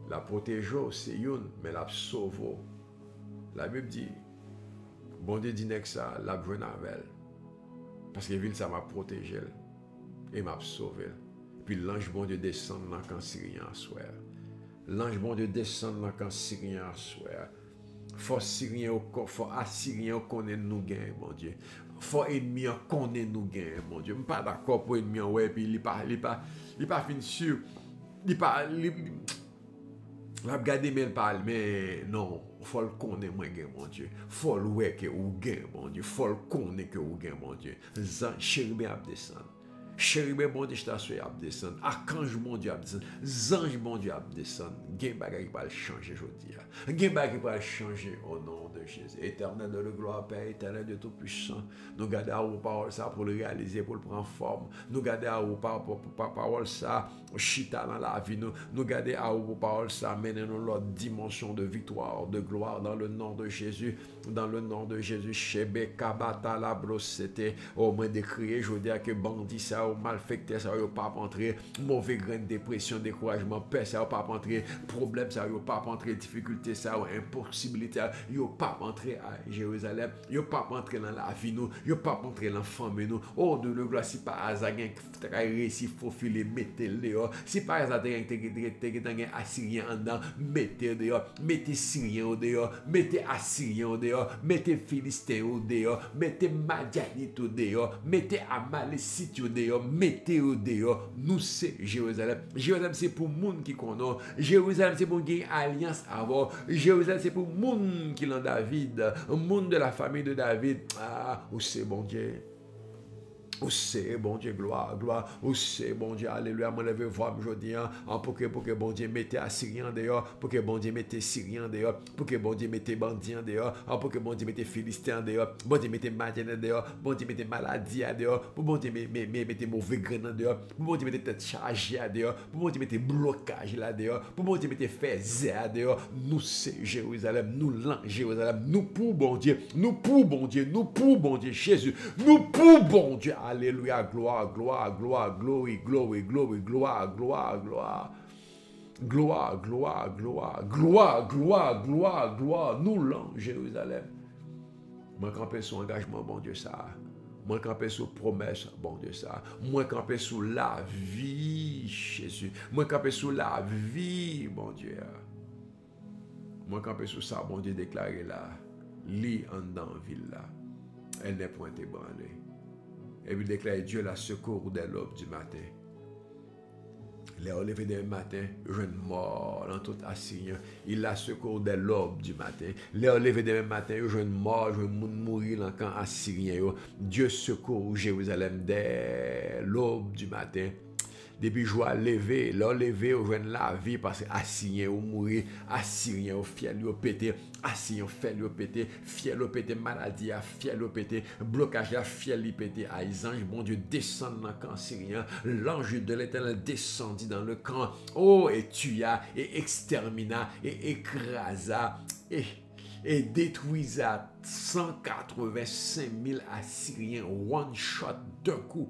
S2: la protégeau, c'est une, mais la sauve. La Bible dit, bon Dieu dit que ça, la brûle avec. Parce que ville, ça m'a protégé et m'a sauvé. Puis l'ange bon Dieu descend dans le camp syrien à soir. L'ange bon Dieu descend dans le camp syrien à soir. Faut Syrien, faut Assyrien connaît nous gain, mon Dieu. Faut ennemi connaît nous gain, mon Dieu. Je ne suis pas d'accord pour ennemi, ouais, puis il pas fini sûr. Il pas la regarder mais il parle mais non, faut le connaître moi gain mon Dieu. Faut le voir que ou gain mon Dieu, faut le connaître que ou gain mon Dieu. Zan chérubin a descendre. Chérubin bon Dieu t'assois a descendre. Archange bon Dieu a descendre. Zange bon Dieu a descendre. Gain bagay qui va changer aujourd'hui. Gain bagay qui va changer au nom de Jésus. Éternel de la gloire, Père éternel de tout puissant. Nous gardons à vos paroles ça pour le réaliser, pour le prendre forme. Nous gardons à vos paroles ça, chita dans la vie. Nous gardons à vos paroles ça, menez-nous l'autre dimension de victoire, de gloire dans le nom de Jésus. Dans le nom de Jésus, Chebe Kabata la brossete. Au moins décrié, je veux dire que bandit ça, ou malfecté ça, ou pas entrer. Mauvais grain de dépression, découragement, peur ça, ou pas entrer. Problème ça, ou pas entrer. Difficulté ça, ou impossibilité, ou pas entrer à Jérusalem. Ou pas entrer dans la vie nous, ou pas entrer dans la famille nous. Oh de le gloire, si pas hasard, réussi, faut filer, mettez-le dehors. Si pas hasard, Assyrien en dedans, mettez dehors, mettez Syrien au dehors, mettez Assyrien au dehors. Mettez Philistin au dehors, mettez Madianite au dehors, mettez Amalécite au dehors, mettez au dehors. Nous c'est Jérusalem. Jérusalem c'est pour monde qui connaît. Jérusalem c'est pour qui alliance avant. Jérusalem c'est pour monde qui l'en David, monde de la famille de David. Ah, où c'est bon Dieu. Ou c'est, bon Dieu, gloire, gloire. Ou c'est, bon Dieu, alléluia. Moi, lève voix, je dis, pour que bon Dieu mette Assyrien dehors, pour que bon Dieu mette Syrien dehors, pour que bon Dieu mette Bandien dehors, pour que bon Dieu mette Philistin dehors, bon Dieu mette Madien dehors, bon Dieu mette maladie dehors, pour bon Dieu mette mauvais grain dehors, pour bon Dieu mette tête chargée dehors, pour bon Dieu mette blocage là dehors, pour bon Dieu mette fezé dehors. Nous, c'est Jérusalem, nous, l'an Jérusalem, nous pour bon Dieu, nous pour bon Dieu, nous pour bon Dieu, Jésus, nous pour bon Dieu. Alléluia, gloire, gloire, gloire, glory, glory, glory, gloire, gloire, gloire. Gloire, gloire, gloire, gloire, gloire, gloire, gloire. Nous l'en Jérusalem. Moi camper sur engagement, bon Dieu ça. Moi camper sur promesse, bon Dieu ça. Moi camper sur la vie, Jésus. Moi camper sur la vie, bon Dieu. Moi camper sur ça, bon Dieu déclaré là. Lit en dans ville là. Elle n'est point ébranlée. Et puis déclare Dieu la secours dès l'aube du matin. Les relevés dès le matin, jeune mort dans tout Assyrien. Il la secours dès l'aube du matin. Les relevés dès le matin, jeune mort, jeune mourir dans le camp assyrien. Dieu secours Jérusalem dès l'aube du matin. Depuis joie levé, l'on levé au jeune la vie parce que Assyrien ou mourir, Assyrien ou fiel ou pété, Assyrien fiel ou pété, fiel ou pété, maladie à fiel ou pété, blocage à fiel ou pété, à ange, bon Dieu descend dans le camp syrien, l'ange de l'Éternel descendit dans le camp, oh et tua et extermina et écrasa et détruisa 185 000 Assyriens, one shot d'un coup.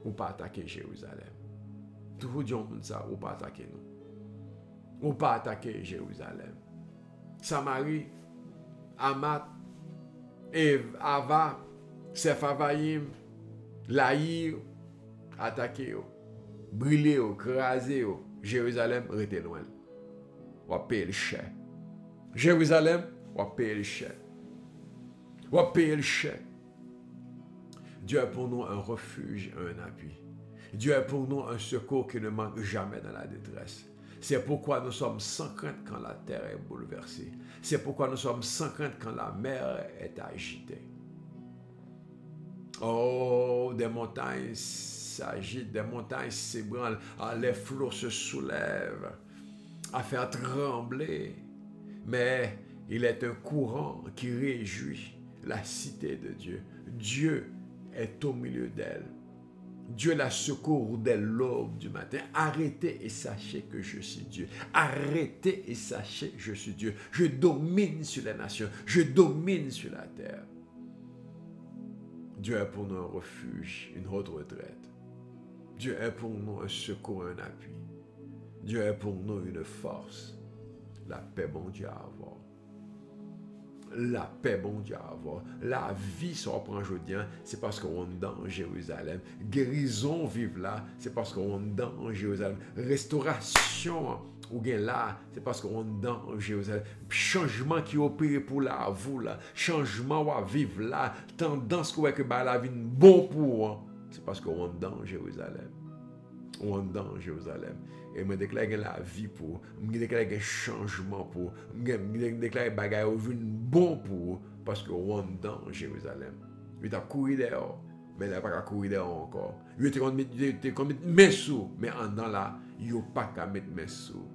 S2: Ou pas attaquer Jérusalem. Toujours disons ça, ou pas attaquer nous. Ou pas attaquer Jérusalem. Samarie, Hamath, Ava, Sephavaïm, Laïr, attaquer, brûler, craser, Jérusalem, restez loin. Ou payer le cher. Jérusalem, ou payer le cher. Ou payer le cher. Dieu est pour nous un refuge, un appui. Dieu est pour nous un secours qui ne manque jamais dans la détresse. C'est pourquoi nous sommes sans crainte quand la terre est bouleversée. C'est pourquoi nous sommes sans crainte quand la mer est agitée. Oh, des montagnes s'agitent, des montagnes s'ébranlent, les flots se soulèvent, à faire trembler. Mais il est un courant qui réjouit la cité de Dieu. Dieu est au milieu d'elle. Dieu la secourt dès l'aube du matin. Arrêtez et sachez que je suis Dieu. Arrêtez et sachez que je suis Dieu. Je domine sur les nations. Je domine sur la terre. Dieu est pour nous un refuge, une haute retraite. Dieu est pour nous un secours, un appui. Dieu est pour nous une force. La paix, bon Dieu, à avoir. La paix, bon Dieu, à avoir. La vie, ça reprend aujourd'hui, c'est parce qu'on est dans Jérusalem. Guérison, vive là, c'est parce qu'on est dans Jérusalem. Restauration, ou bien là, c'est parce qu'on est dans Jérusalem. Changement qui opère pour la vous là. Changement ou vivre là. Tendance qu'on que la vie est bon pour. C'est parce qu'on est dans Jérusalem. On est dans Jérusalem. Et je déclare la vie pour, je déclare un changement pour, je déclare que les choses sont bon pour, parce qu'on est dans Jérusalem. Il a couru dehors, mais il n'a pas couru dehors encore. Il a mettre mes sous, mais en dedans là, il n'a pas qu'à mettre mes sous.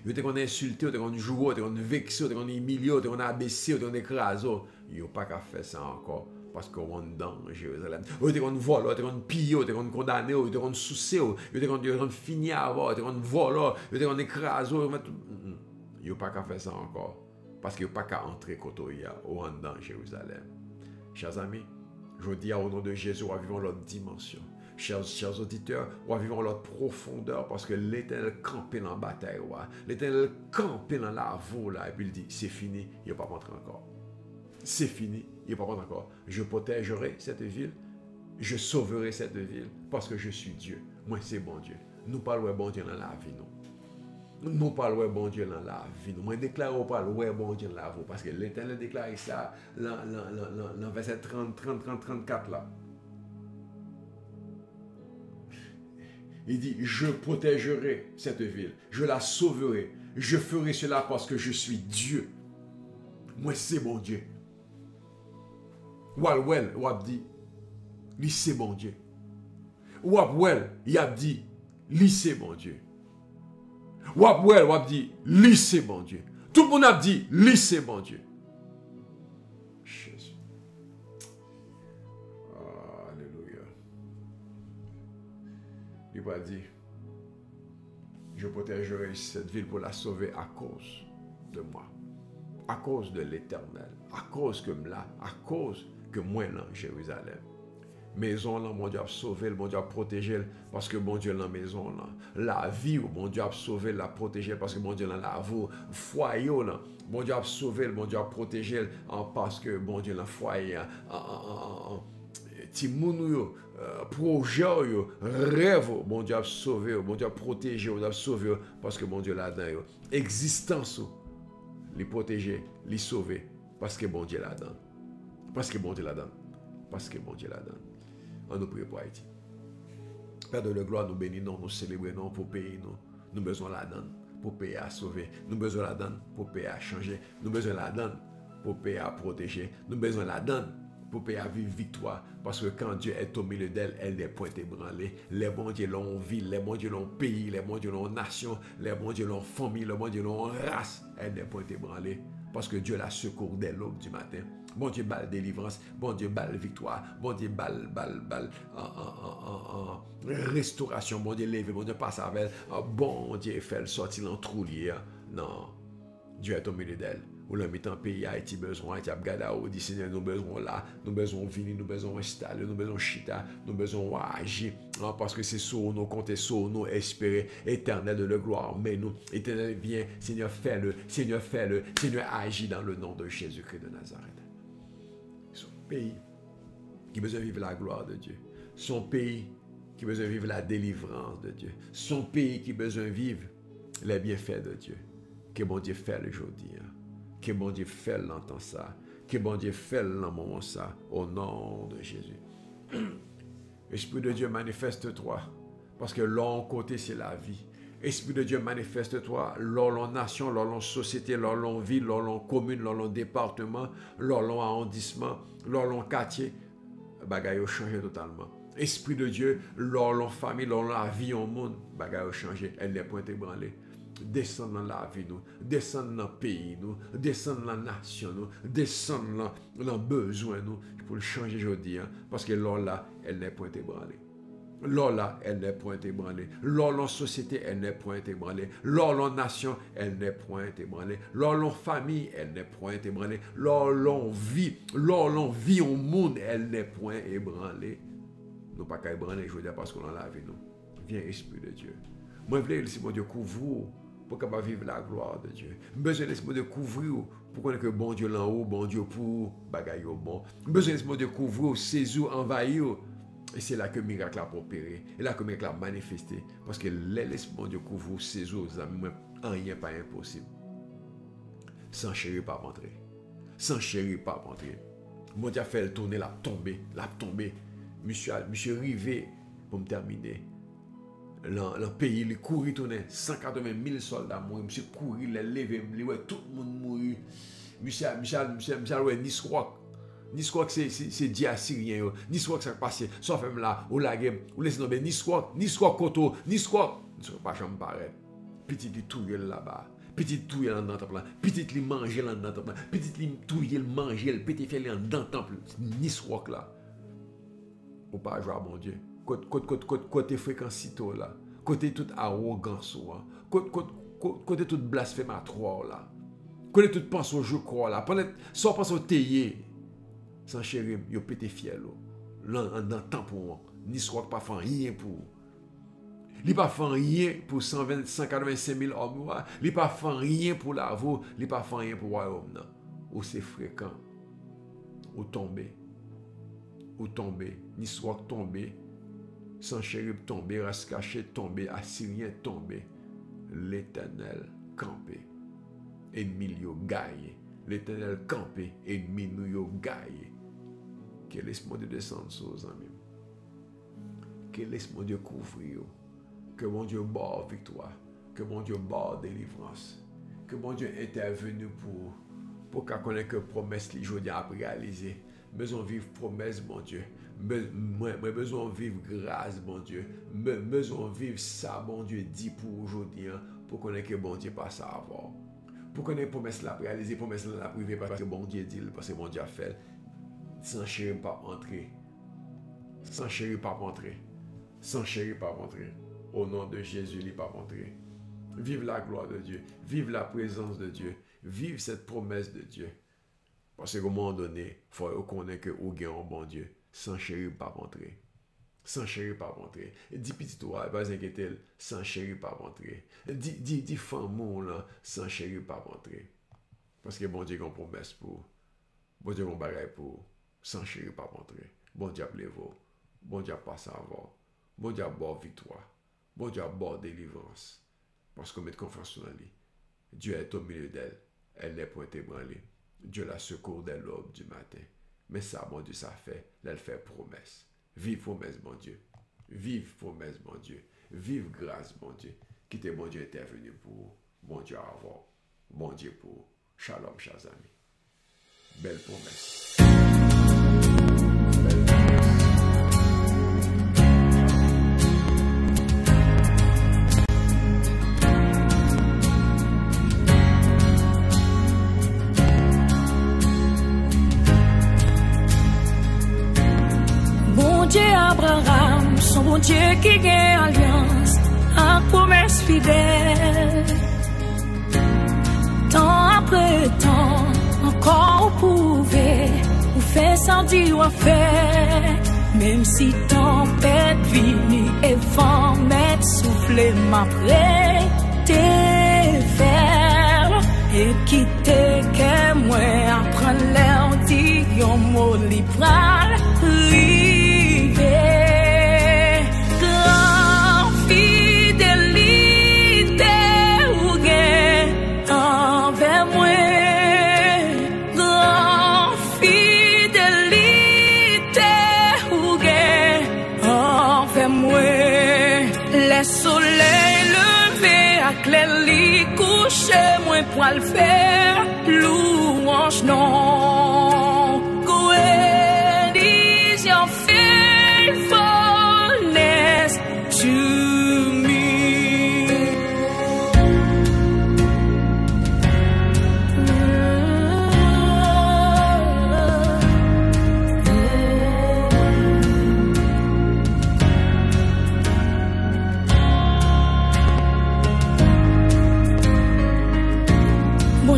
S2: Il a insulté, il a joué, il a vexé, il a humilié, il a abaissé, il a écrasé. Il n'a pas qu'à faire ça encore. Parce qu'on est dans Jérusalem. Vous êtes volé, vous êtes pillé, vous êtes condamné, vous êtes soucié, vous êtes fini à avoir, vous êtes volé, vous êtes écrasé. Il n'y a pas qu'à faire ça encore. Parce qu'il n'y a pas qu'à entrer quand on est dans Jérusalem. Chers amis, je dis au nom de Jésus, on va vivre l'autre dimension. Chers auditeurs, on va vivre l'autre profondeur parce que l'Éternel campé dans la bataille. L'Éternel campé dans la voie là, et puis il dit, c'est fini, il n'y a pas rentré encore. C'est fini, il n'y a pas encore. Je protégerai cette ville, je sauverai cette ville, parce que je suis Dieu. Moi, c'est bon Dieu. Nous parlons bon Dieu dans la vie, nous. Nous parlons bon Dieu dans la vie, nous. Moi, déclarons pas bon Dieu dans la vie, parce que l'Éternel déclare ça dans verset 30, 34 là. Il dit, je protégerai cette ville, je la sauverai, je ferai cela parce que je suis Dieu. moi c'est bon Dieu. Well, ou ap dit, lui c'est bon Dieu. Ou ap il a dit, lui c'est bon Dieu. Ou ap dit, lui c'est bon Dieu. Tout le monde a dit, lui c'est bon Dieu. Jésus. Alléluia. Il va dire, je protégerai cette ville pour la sauver à cause de moi. À cause de l'Éternel. À cause que là, à cause que moi là, Jérusalem. Maison là, mon Dieu a sauvé, mon Dieu a protégé, parce que bon Dieu là, maison là. La vie, mon Dieu a sauvé, la protégé, parce que bon Dieu là, la vie, foyer là, mon Dieu a sauvé, mon Dieu a protégé, parce que bon Dieu là, foyer, Timounou, projet, rêve, bon Dieu a sauvé, bon Dieu a protégé, bon Dieu a sauvé, parce que bon Dieu là-dedans, existence, les protéger, les sauver, parce que bon Dieu là-dedans. Parce que bon Dieu là-dedans. Parce que bon Dieu là-dedans. On nous prie pour Haïti. Père de la gloire, nous bénissons, nous célébrons pour payer nous. Nous besoin là-dedans pour payer à sauver. Nous besoin là-dedans pour payer à changer. Nous besoin là-dedans pour payer à protéger. Nous besoin là-dedans pour payer à vivre victoire. Parce que quand Dieu est au milieu d'elle, elle n'est point ébranlée. Les bons dieux l'ont ville, les bons dieux l'ont pays, les bons dieux l'ont nation, les bons dieux l'ont famille, les bons dieux l'ont race. Elle n'est point ébranlée. Parce que Dieu la secourt dès l'aube du matin. Bon Dieu, balle délivrance. Bon Dieu, balle victoire. Bon Dieu, balle restauration. Bon Dieu, lever. Bon Dieu, passe avec elle. Bon Dieu, fait le sortir en troulier. Non. Dieu est au milieu d'elle. Ou le mettant pays Haïti besoin. Haïti a gardé à dit Seigneur, nous besoin là. Nous besoin venir, nous besoin installer, nous besoin chita, nous besoin agir. Non, parce que c'est sur nous, compter sur nous, espérer. Éternel de la gloire, mais nous. Éternel, viens. Seigneur, fais-le. Seigneur, fais-le. Seigneur, agis dans le nom de Jésus-Christ de Nazareth. Son pays qui a besoin de vivre la gloire de Dieu. Son pays qui a besoin de vivre la délivrance de Dieu. Son pays qui a besoin de vivre les bienfaits de Dieu. Que bon Dieu fait le jour d'hier. Que bon Dieu fait l'entend ça. Que bon Dieu fait le moment ça. Au nom de Jésus. Esprit de Dieu, manifeste-toi. Parce que l'on côté, c'est la vie. Esprit de Dieu, manifeste-toi. L'on nation, l'on société, l'on ville, l'on commune, l'on département, l'on arrondissement, l'on quartier. Bagaille a changé totalement. Esprit de Dieu, l'on famille, l'on la vie au monde. Bagaille a changé. Elle n'est point ébranlée. Descendre dans la vie, nous, descendre dans le pays, nous, descendre dans la nation, nous, descendre dans le besoin, nous, pour le changer aujourd'hui, hein, parce que là, elle n'est point ébranlée. Là, elle n'est point ébranlée. Là, société, elle n'est point ébranlée. Là, nation, elle n'est point ébranlée. Là, famille, elle n'est point ébranlée. Là, vie au monde, elle n'est point ébranlée. Nous pas qu'à ébranler, je veux dire, parce qu'on a la vie, nous. Viens, Esprit de Dieu. Moi, je veux laisser mon Dieu couvrir pour capable vivre la gloire de Dieu. Besoin de laisser mon Dieu couvrir pour connaître que bon Dieu là haut, bon Dieu pour bagaille au bon. Besoin de laisser mon Dieu couvrir, saisir, envahir. Et c'est là que le miracle a opéré. Et là que le miracle a manifesté. Parce que laisse mon Dieu couvrir, saisir aux amis, rien pas impossible. Sans chérir, pas rentrer. Sans chérir, pas rentrer. Mon Dieu a fait le tourner, la tomber. Monsieur rivé pour me terminer. Le pays, il courit, 180 000 soldats morts. Monsieur courit, il levé, tout le monde mourit. Monsieur, Nisroch. Nisroch, c'est dit assyrien. Nisroch, ça passe. Soit fait là, ou la guerre, ou laissez tomber. Nisroch, Koto, Nisroch. Ne pas jamais paraître. Petit, il touille là-bas. Petit, touille dans le temple. Petit, il mange dans le temple. Petit, il touille, il mange, petit, il fait dans le temple. Nisroch là. Ou pas jouer à mon Dieu. Côté fréquencito là, côté toute arrogance là, côté toute blasphématoire là, côté toute pense au je crois là, sans penser au théier, sans chérir, yo pété fiel là, dans temps pour ni soit pas fait rien pour. Il pas fait rien pour 185 000 hommes, il pas fait rien pour la voix, il pas fait rien pour le royaume là. Ou c'est fréquent, ou tomber, ni soit tomber. Sans chérub tomber, race caché tomber, assyrien tomber, l'Éternel campé, ennemi yo gagne, l'Éternel campé, ennemi nous yo gagne. Que l'Esprit de descendre sur nos amis, que l'Esprit de couvrir, que mon Dieu barre victoire, que mon Dieu barre délivrance, que mon Dieu intervenu pour qu'on connaisse que promesse li jodi a réaliser. Besoin vivre promesse, mon Dieu. Moi, besoin vivre grâce, mon Dieu. Besoin vivre ça, mon Dieu, dit pour aujourd'hui, pour connaître que bon Dieu passe à avoir. Pour connaître promesse la réaliser, promesse la privé, parce que bon Dieu dit, parce que bon Dieu a fait. Sans chérir, pas entrer. Sans chérir, pas entrer. Sans chérir, pas entrer. Au nom de Jésus, il pas entrer. Vive la gloire de Dieu. Vive la présence de Dieu. Vive cette promesse de Dieu. Parce qu'à un moment donné, il faut reconnaître que vous avez un bon Dieu. Sans chérir, pas rentrer. Sans chérir, pas rentrer. Dis petit toi, pas inquiéter, sans chérir, pas rentrer. Dis femme là, sans chérir, pas rentrer. Parce que bon Dieu a une promesse pour. Bon Dieu a un bagage pour. Sans chérir, pas rentrer. Bon Dieu a vous. Bon Dieu a passé avant. Bon Dieu a bonne victoire. Bon Dieu a bonne délivrance. Parce qu'on met confiance en lui. Dieu est au milieu d'elle. Elle n'est point ébranlée. Dieu la secours dès l'aube du matin. Mais ça, mon Dieu, ça fait. Elle fait promesse. Vive promesse, mon Dieu. Vive promesse, mon Dieu. Vive grâce, mon Dieu. Quittez, mon Dieu, intervenu pour. Bon Dieu, à avoir. Bon Dieu, pour. Shalom, chers amis. Belle promesse. Belle promesse.
S5: Abraham, son bon Dieu qui gagne alliance, à promesse fidèle. Temps après temps, encore prouvé, ou fait sans dire ou faire. Même si tempête vini et vent met souffler ma prêté ferme. Et quitter que moi apprendre l'air dit yon mot libral. Moi pour le faire louange non great is your faithfulness to me.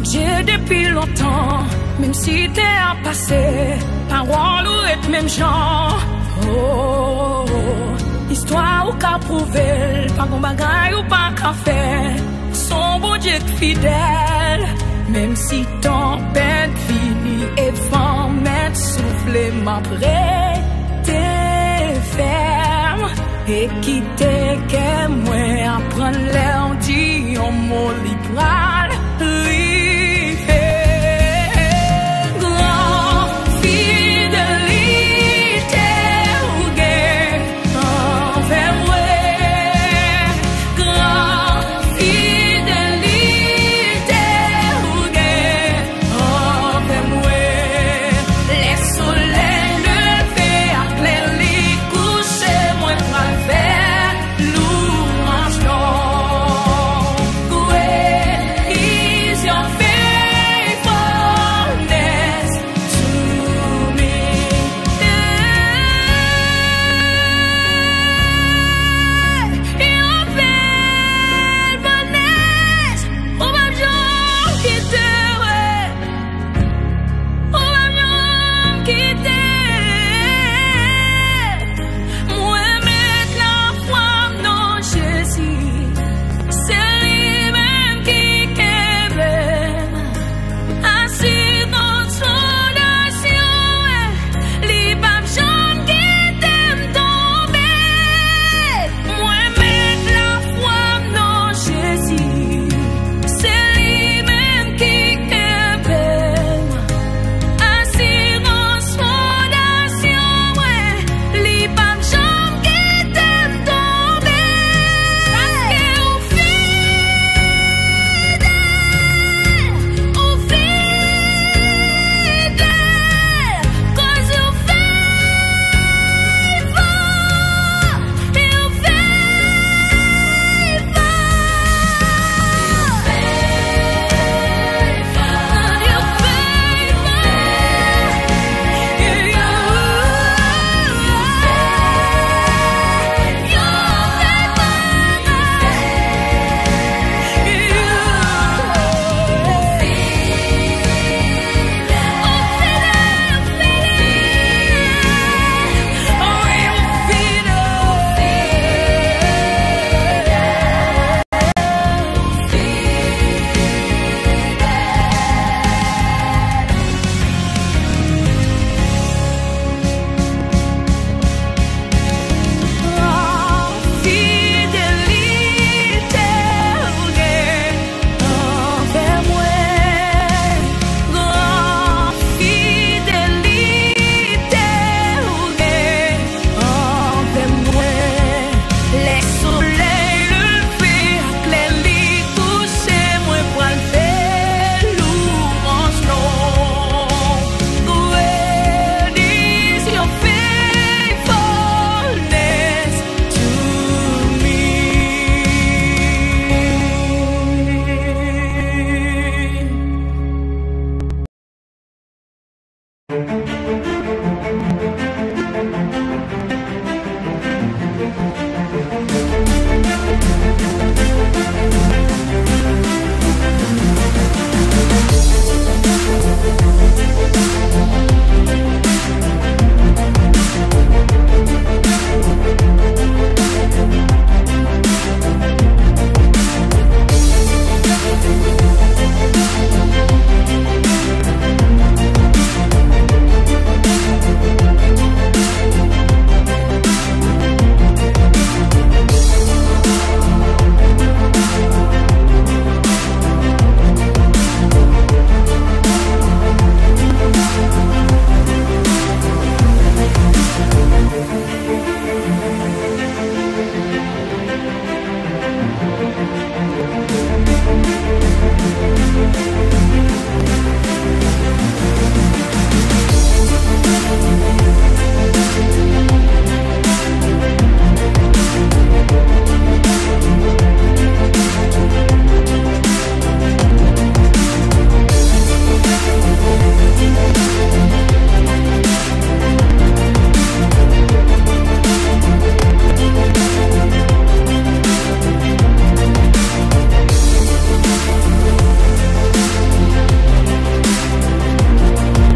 S5: Dieu depuis longtemps, même si t'es à passer, parole ou être même genre. Oh, histoire ou qu'à prouver, pas qu'on bagaille ou pas qu'à faire. Son bon Dieu fidèle, même si tempête fini et vent met souffler ma prêté ferme. Et quitter que moi apprendre l'air dit en mot libre.